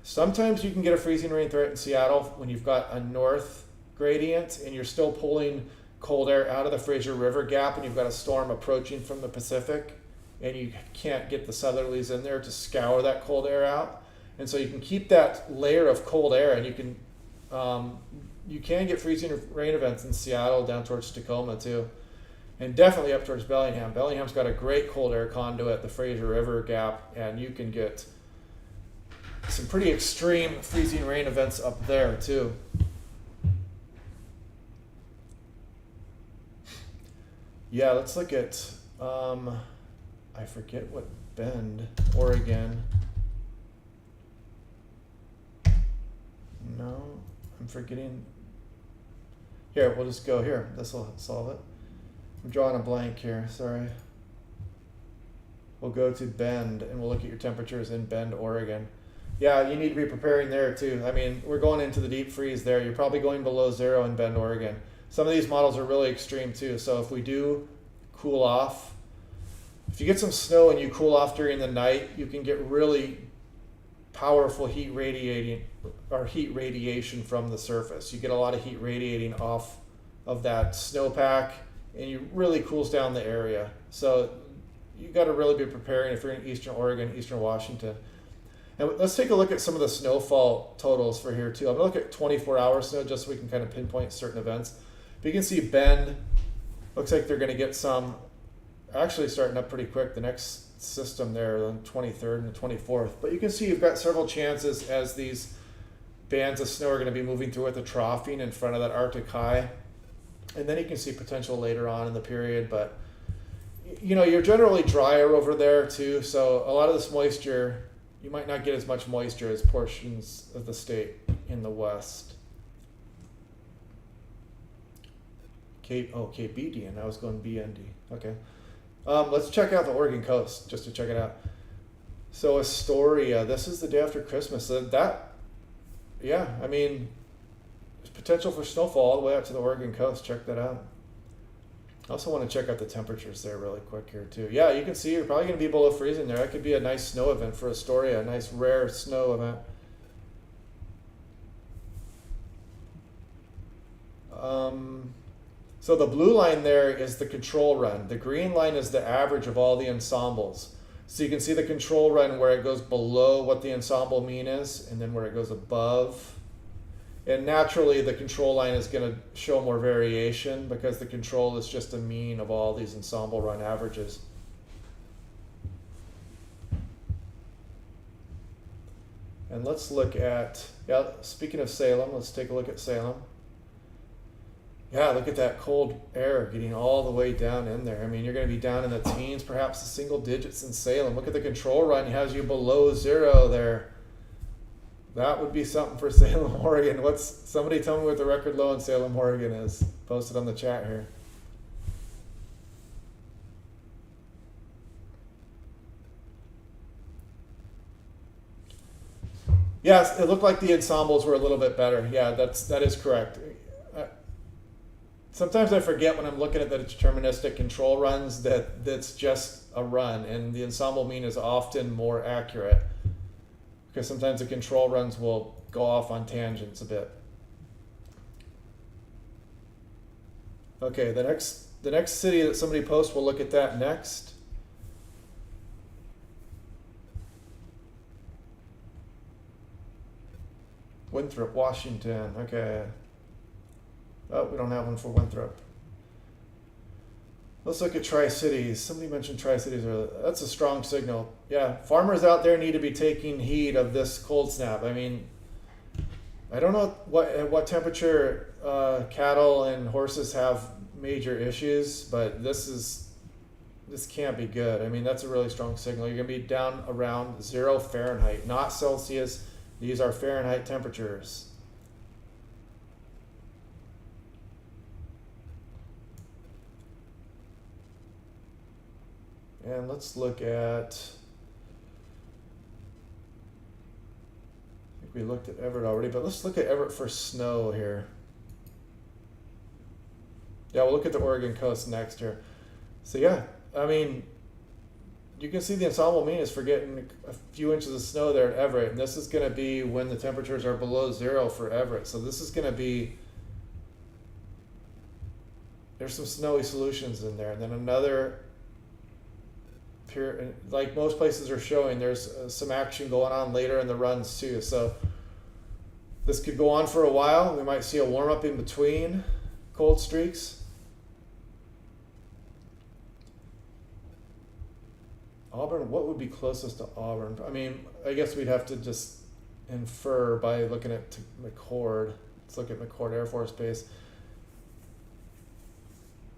Sometimes you can get a freezing rain threat in Seattle when you've got a north gradient and you're still pulling cold air out of the Fraser River Gap, and you've got a storm approaching from the Pacific, and you can't get the southerlies in there to scour that cold air out. And so you can keep that layer of cold air, and you can get freezing rain events in Seattle down towards Tacoma too, and definitely up towards Bellingham. Bellingham's got a great cold air conduit, the Fraser River Gap, and you can get some pretty extreme freezing rain events up there too. Yeah, let's look at, I forget what Bend, Oregon. No, I'm forgetting. Here, we'll just go here. This will solve it. I'm drawing a blank here, sorry. We'll go to Bend, and we'll look at your temperatures in Bend, Oregon. Yeah, you need to be preparing there too. I mean, we're going into the deep freeze there. You're probably going below 0 in Bend, Oregon. Some of these models are really extreme too. So if we do cool off, if you get some snow and you cool off during the night, you can get really powerful heat radiation from the surface. You get a lot of heat radiating off of that snowpack, and it really cools down the area. So you got to really be preparing if you're in eastern Oregon, eastern Washington. And let's take a look at some of the snowfall totals for here too. I'm going to look at 24-hour snow just so we can kind of pinpoint certain events. But you can see Bend, looks like they're going to get some, actually starting up pretty quick, the next system there, the 23rd and the 24th. But you can see you've got several chances as these bands of snow are going to be moving through with the troughing in front of that Arctic high. And then you can see potential later on in the period. But, you're generally drier over there too. So a lot of this moisture, you might not get as much moisture as portions of the state in the west. Cape Bedian. I was going BND. Okay. Let's check out the Oregon coast just to check it out. So Astoria, this is the day after Christmas. So that, yeah, I mean, there's potential for snowfall all the way out to the Oregon coast. Check that out. I also want to check out the temperatures there really quick here too. Yeah, you can see you're probably going to be below freezing there. That could be a nice snow event for Astoria, a nice rare snow event. So the blue line there is the control run. The green line is the average of all the ensembles. So you can see the control run where it goes below what the ensemble mean is, and then where it goes above. And naturally, the control line is going to show more variation because the control is just a mean of all these ensemble run averages. And let's look at, yeah, speaking of Salem, let's take a look at Salem. Yeah, look at that cold air getting all the way down in there. I mean, you're going to be down in the teens, perhaps the single digits in Salem. Look at the control run. It has you below zero there. That would be something for Salem, Oregon. Somebody tell me what the record low in Salem, Oregon is. Post it on the chat here. Yes, it looked like the ensembles were a little bit better. Yeah, that is correct. Sometimes I forget when I'm looking at the deterministic control runs that's just a run, and the ensemble mean is often more accurate because sometimes the control runs will go off on tangents a bit. Okay, the next city that somebody posts, we'll look at that next. Winthrop, Washington. Okay. Oh, we don't have one for Winthrop. Let's look at Tri-Cities. Somebody mentioned Tri-Cities earlier. That's a strong signal. Yeah, farmers out there need to be taking heed of this cold snap. I mean, I don't know at what temperature cattle and horses have major issues, but this can't be good. I mean, that's a really strong signal. You're going to be down around 0 Fahrenheit, not Celsius. These are Fahrenheit temperatures. And let's look at, I think we looked at Everett already, but let's look at Everett for snow here. Yeah, we'll look at the Oregon coast next here. So yeah, I mean, you can see the ensemble mean is for getting a few inches of snow there at Everett, and this is going to be when the temperatures are below 0 for Everett. So this is going to be, there's some snowy solutions in there, and then another. Like most places are showing, there's some action going on later in the runs too. So this could go on for a while. We might see a warm up in between cold streaks. Auburn, what would be closest to Auburn? I mean, I guess we'd have to just infer by looking at McCord. Let's look at McCord Air Force Base.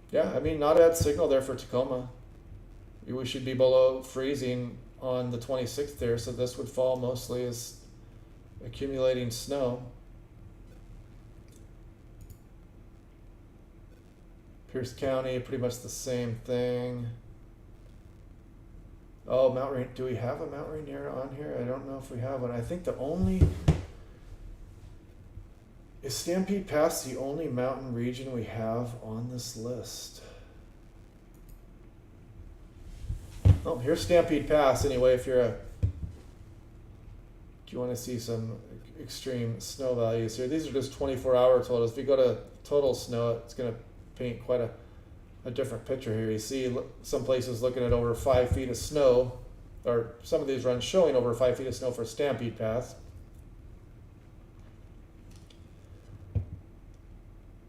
Yeah, I mean, not a bad signal there for Tacoma. We should be below freezing on the 26th there, so this would fall mostly as accumulating snow. Pierce County, pretty much the same thing. Oh, Mount Rainier. Do we have a Mount Rainier on here? I don't know if we have one. I think is Stampede Pass the only mountain region we have on this list? Oh, here's Stampede Pass anyway. If you want to see some extreme snow values here, these are just 24-hour totals. If you go to total snow, it's going to paint quite a different picture here. You see some places looking at over 5 feet of snow, or some of these runs showing over 5 feet of snow for Stampede Pass.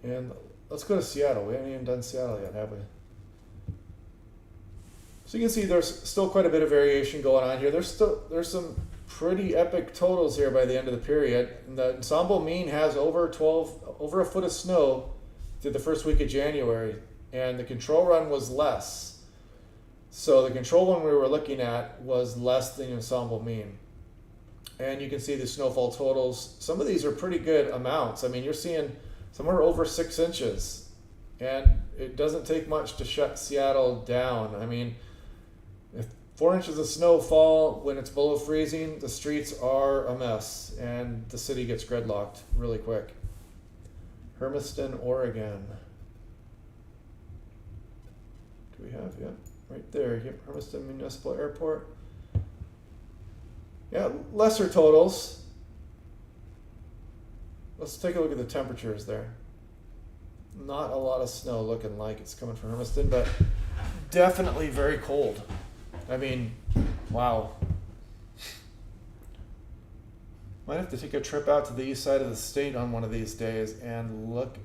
And let's go to Seattle. We haven't even done Seattle yet, have we? So you can see there's still quite a bit of variation going on here. There's some pretty epic totals here by the end of the period. And the ensemble mean has over a foot of snow through the first week of January, and the control run was less. So the control run we were looking at was less than the ensemble mean. And you can see the snowfall totals. Some of these are pretty good amounts. I mean, you're seeing some are over 6 inches, and it doesn't take much to shut Seattle down. I mean, if 4 inches of snowfall when it's below freezing, the streets are a mess and the city gets gridlocked really quick. Hermiston, Oregon. Do we have, yeah, right there, Hermiston Municipal Airport. Yeah, lesser totals. Let's take a look at the temperatures there. Not a lot of snow looking like it's coming from Hermiston, but definitely very cold. I mean, wow. Might have to take a trip out to the east side of the state on one of these days and look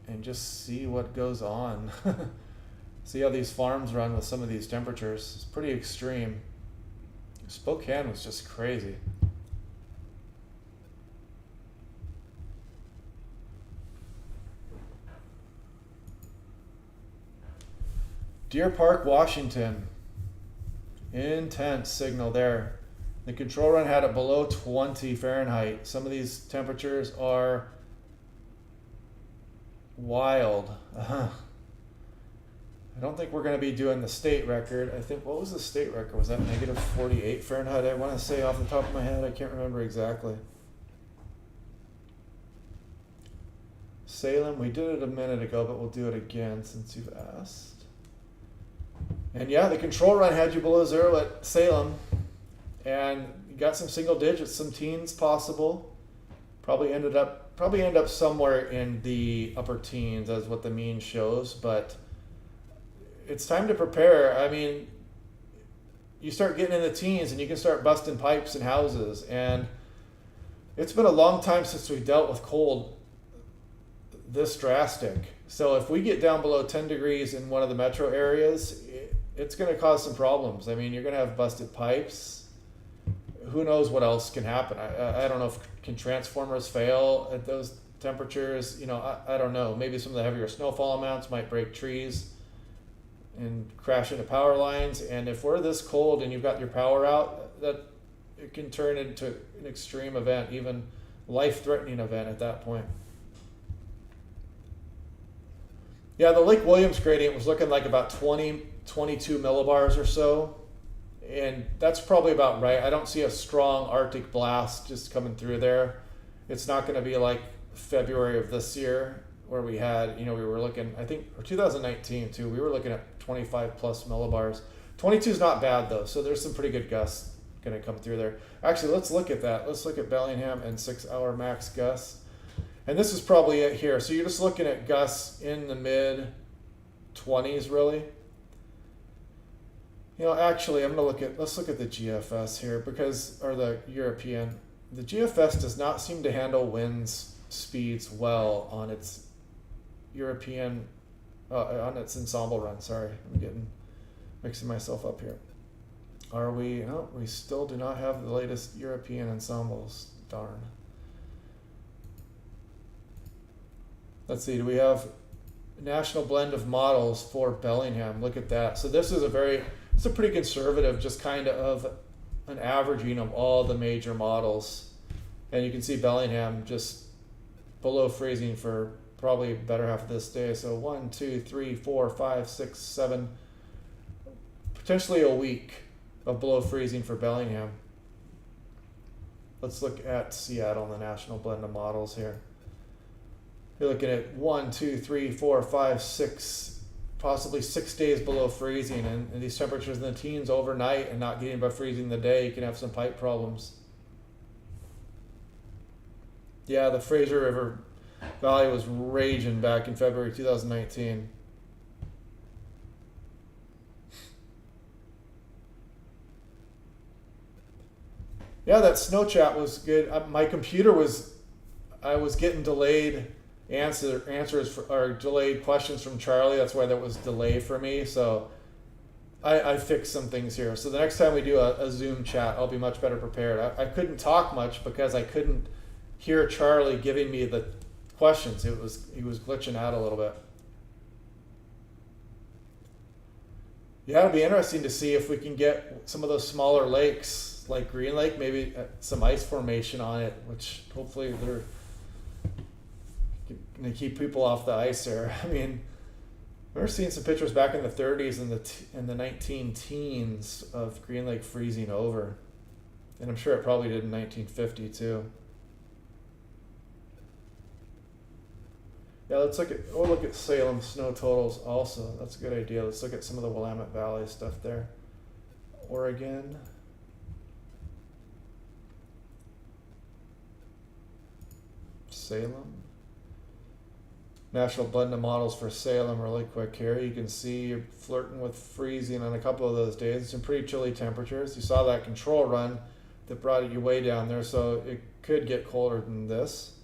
and just see what goes on. See how these farms run with some of these temperatures. It's pretty extreme. Spokane was just crazy. Deer Park, Washington. Intense signal there. The control run had it below 20 Fahrenheit. Some of these temperatures are wild. I don't think we're going to be doing the state record. I think, what was the state record? Was that negative 48 Fahrenheit? I want to say off the top of my head. I can't remember exactly. Salem, we did it a minute ago, but we'll do it again since you've asked. And yeah, the control run had you below zero at Salem. And you got some single digits, some teens possible. Probably end up somewhere in the upper teens as what the mean shows, but it's time to prepare. I mean, you start getting in the teens and you can start busting pipes in houses, and it's been a long time since we dealt with cold this drastic. So if we get down below 10 degrees in one of the metro areas, it's going to cause some problems. I mean, you're going to have busted pipes. Who knows what else can happen? I don't know if can transformers fail at those temperatures. You know, I don't know. Maybe some of the heavier snowfall amounts might break trees and crash into power lines. And if we're this cold and you've got your power out, that it can turn into an extreme event, even life-threatening event at that point. Yeah, the Lake Williams gradient was looking like about 22 millibars or so. And that's probably about right. I don't see a strong Arctic blast just coming through there. It's not going to be like February of this year where we had, we were looking, I think, or 2019 too, we were looking at 25 plus millibars. 22 is not bad though, so there's some pretty good gusts going to come through there. Actually, let's look at that. Let's look at Bellingham and 6-hour max gusts. And this is probably it here. So you're just looking at gusts in the mid 20s really. Actually, let's look at the GFS here or the European. The GFS does not seem to handle winds speeds well on its European, on its ensemble run. Sorry, I'm mixing myself up here. We still do not have the latest European ensembles, darn. Let's see, do we have national blend of models for Bellingham? Look at that. So this is it's a pretty conservative, just kind of an averaging of all the major models. And you can see Bellingham just below freezing for probably the better half of this day. So 1, 2, 3, 4, 5, 6, 7, potentially a week of below freezing for Bellingham. Let's look at Seattle and the national blend of models here. You're looking at 1, 2, 3, 4, 5, 6, possibly 6 days below freezing, and these temperatures in the teens overnight and not getting above freezing in the day, you can have some pipe problems. Yeah, the Fraser River Valley was raging back in February 2019. Yeah, that snow chat was good. My computer I was getting delayed answers or delayed questions from Charlie. That's why there was delay for me. So I fixed some things here. So the next time we do a Zoom chat, I'll be much better prepared. I couldn't talk much because I couldn't hear Charlie giving me the questions. He was glitching out a little bit. Yeah, it'll be interesting to see if we can get some of those smaller lakes like Green Lake, maybe some ice formation on it, which hopefully they're going to keep people off the ice there. I mean, We're seeing some pictures back in the 30s and the 19 teens of Green Lake freezing over. And I'm sure it probably did in 1950 too. Yeah, let's look at Salem snow totals also. That's a good idea. Let's look at some of the Willamette Valley stuff there. Oregon. Salem. National blend of models for Salem really quick here. You can see you're flirting with freezing on a couple of those days. Some pretty chilly temperatures. You saw that control run that brought you way down there, so it could get colder than this.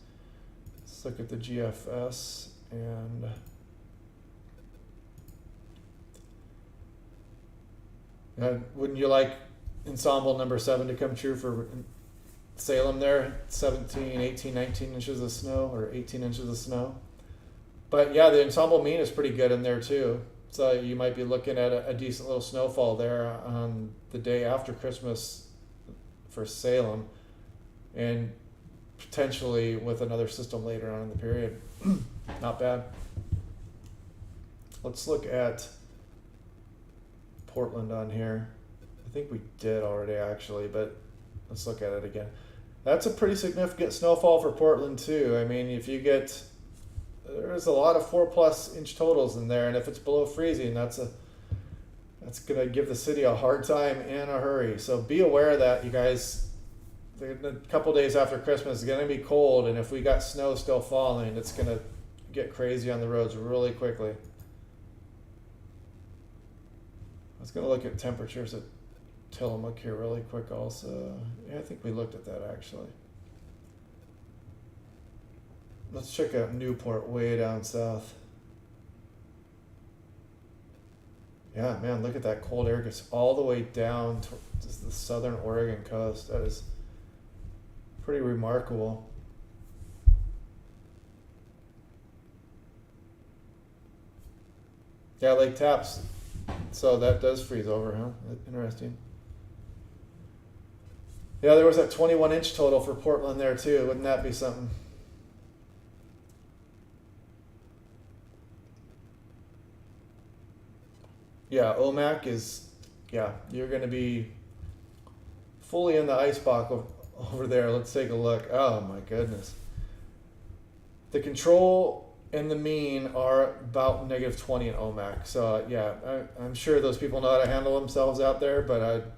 Let's look at the GFS and wouldn't you like ensemble number 7 to come true for Salem there? 17, 18, 19 inches of snow, or 18 inches of snow. But yeah, the ensemble mean is pretty good in there too. So you might be looking at a decent little snowfall there on the day after Christmas for Salem, and potentially with another system later on in the period. Not bad. Let's look at Portland on here. I think we did already actually, but let's look at it again. That's a pretty significant snowfall for Portland too. I mean, if you get, there's a lot of 4+ inch totals in there, and if it's below freezing, that's gonna give the city a hard time in a hurry. So be aware of that, you guys. A couple days after Christmas is gonna be cold, and if we got snow still falling, it's gonna get crazy on the roads really quickly. I was gonna look at temperatures at Tillamook here really quick also. Yeah, I think we looked at that actually. Let's check out Newport way down south. Yeah, man, look at that cold air gets all the way down to the southern Oregon coast. That is pretty remarkable. Yeah, Lake Taps. So that does freeze over, huh? Interesting. Yeah, there was that 21 inch total for Portland there too. Wouldn't that be something? Yeah, OMAC is, yeah, you're going to be fully in the ice box over there. Let's take a look. Oh my goodness. The control and the mean are about -20 in OMAC. So yeah, I'm sure those people know how to handle themselves out there, but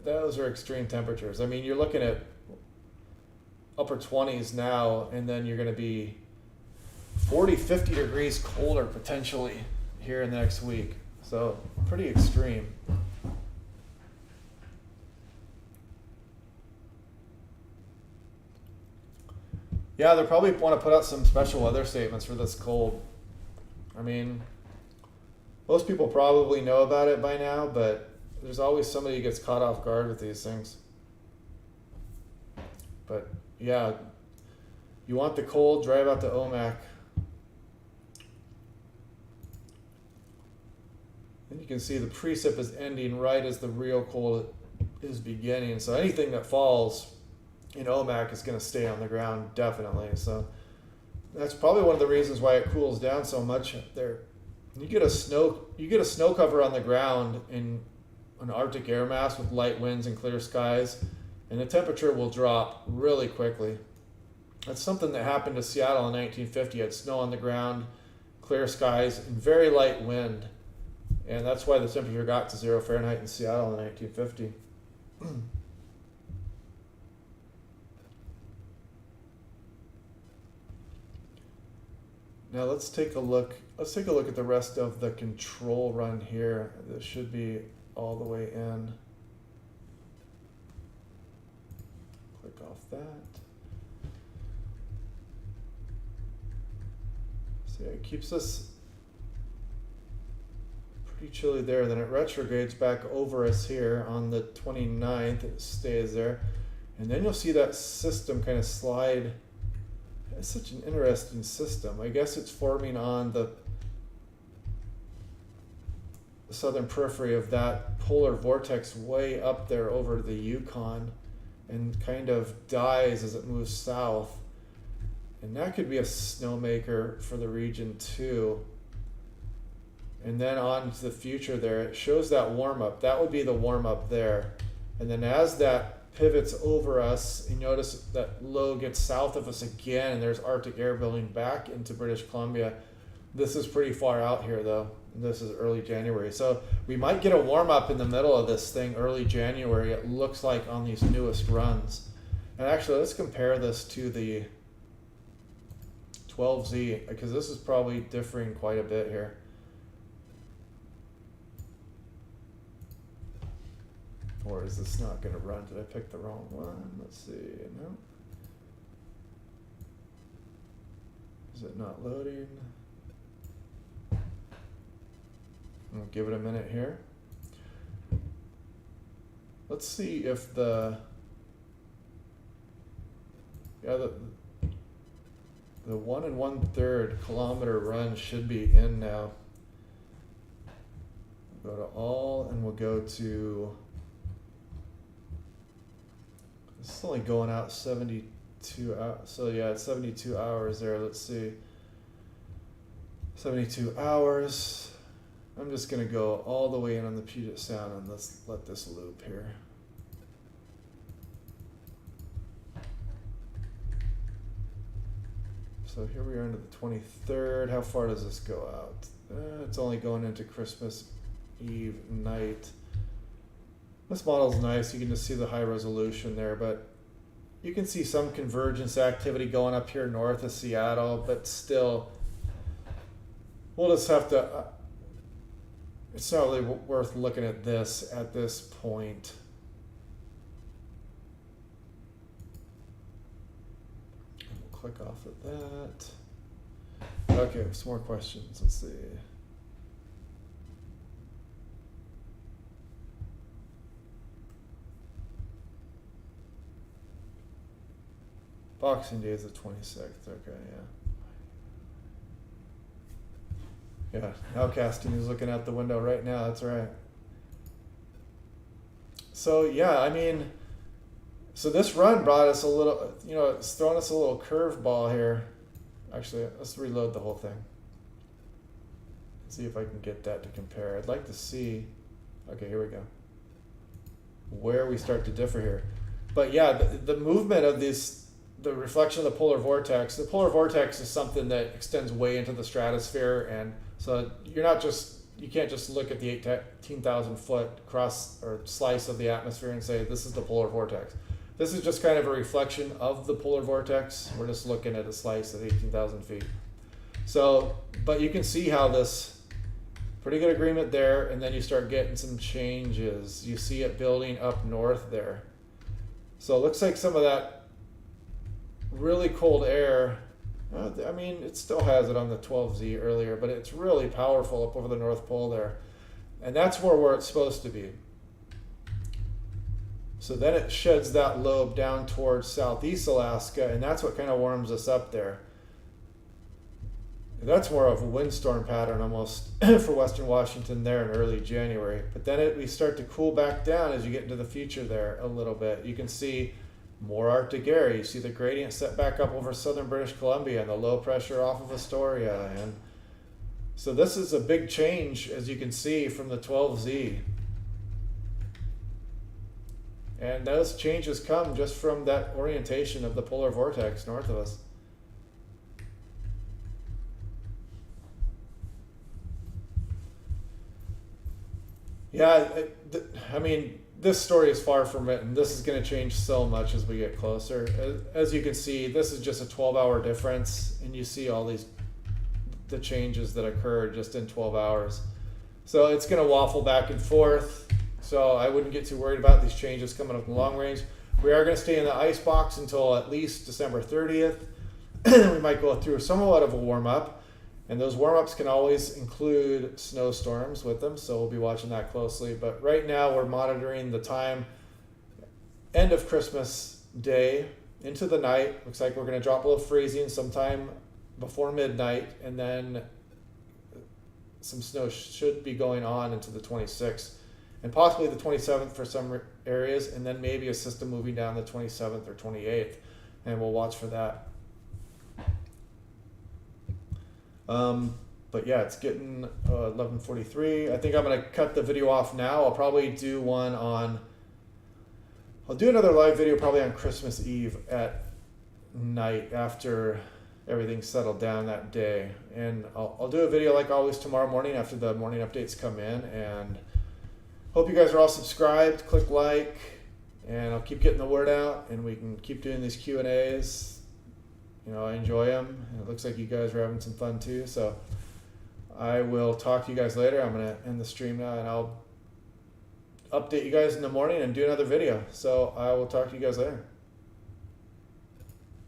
those are extreme temperatures. I mean, you're looking at upper 20s now, and then you're going to be 40, 50 degrees colder potentially here in the next week. So pretty extreme. Yeah, they'll probably want to put out some special weather statements for this cold. I mean, most people probably know about it by now, but there's always somebody who gets caught off guard with these things. But yeah, you want the cold, drive out to OMAC. And you can see the precip is ending right as the real cold is beginning. So anything that falls in OMAC is going to stay on the ground, definitely. So that's probably one of the reasons why it cools down so much there. You get a snow cover on the ground in an Arctic air mass with light winds and clear skies, and the temperature will drop really quickly. That's something that happened to Seattle in 1950. You had snow on the ground, clear skies, and very light wind. And that's why the temperature got to 0 Fahrenheit in Seattle in 1950. Now let's take a look. Let's take a look at the rest of the control run here. This should be all the way in. Click off that. See, it keeps us pretty chilly there. Then it retrogrades back over us here on the 29th. It stays there. And then you'll see that system kind of slide. It's such an interesting system. I guess it's forming on the southern periphery of that polar vortex way up there over the Yukon, and kind of dies as it moves south. And that could be a snowmaker for the region too. And then on to the future there, it shows that warm-up. That would be the warm-up there. And then as that pivots over us, you notice that low gets south of us again, and there's Arctic air building back into British Columbia. This is pretty far out here, though. This is early January. So we might get a warm-up in the middle of this thing early January, it looks like, on these newest runs. And actually, let's compare this to the 12Z, because this is probably differing quite a bit here. Or is this not going to run? Did I pick the wrong one? Let's see. No. Is it not loading? I'll give it a minute here. Let's see if the 1 1/3 kilometer run should be in now. We'll go to all, and we'll go to, this is only going out 72 hours. So yeah, it's 72 hours there. Let's see. 72 hours. I'm just going to go all the way in on the Puget Sound, and let's let this loop here. So here we are into the 23rd. How far does this go out? It's only going into Christmas Eve night. This model's nice. You can just see the high resolution there, but you can see some convergence activity going up here north of Seattle, but still, we'll just have to, it's not really worth looking at this point. We'll click off of that. Okay, some more questions. Let's see. Boxing Day is the 26th. Okay, yeah. Yeah, now casting is looking out the window right now. That's right. So yeah, I mean, so this run brought us a little, you know, it's thrown us a little curveball here. Actually, let's reload the whole thing. See if I can get that to compare. I'd like to see, okay, here we go, where we start to differ here. But yeah, the movement of this, the reflection of the polar vortex is something that extends way into the stratosphere, and so you can't just look at the 18,000 foot cross or slice of the atmosphere and say this is the polar vortex. This is just kind of a reflection of the polar vortex. We're just looking at a slice of 18,000 feet. So, but you can see how this, pretty good agreement there, and then you start getting some changes. You see it building up north there. So it looks like some of that really cold air, I mean, it still has it on the 12Z earlier, but it's really powerful up over the North Pole there. And that's where it's supposed to be. So then it sheds that lobe down towards southeast Alaska, and that's what kind of warms us up there. That's more of a windstorm pattern almost for Western Washington there in early January. But then we start to cool back down as you get into the future there a little bit. You can see more Arctic air. You see the gradient set back up over southern British Columbia and the low pressure off of Astoria. And so this is a big change, as you can see, from the 12Z. And those changes come just from that orientation of the polar vortex north of us. Yeah, I mean, this story is far from it, and this is going to change so much as we get closer. As you can see, this is just a 12-hour difference, and you see all the changes that occurred just in 12 hours. So it's going to waffle back and forth. So I wouldn't get too worried about these changes coming up in long range. We are going to stay in the ice box until at least December 30th. We might go through somewhat of a warm-up. And those warm-ups can always include snowstorms with them, so we'll be watching that closely. But right now we're monitoring the time, end of Christmas Day into the night. Looks like we're going to drop below freezing sometime before midnight, and then some snow should be going on into the 26th, and possibly the 27th for some areas, and then maybe a system moving down the 27th or 28th, and we'll watch for that. But yeah, it's getting 11:43. I think I'm gonna cut the video off now. I'll probably do one on. I'll do another live video probably on Christmas Eve at night after everything's settled down that day, and I'll do a video like always tomorrow morning after the morning updates come in. And hope you guys are all subscribed. Click like, and I'll keep getting the word out, and we can keep doing these Q&As. You know, I enjoy them, and it looks like you guys are having some fun too. So I will talk to you guys later. I'm gonna end the stream now, and I'll update you guys in the morning and do another video. So I will talk to you guys later.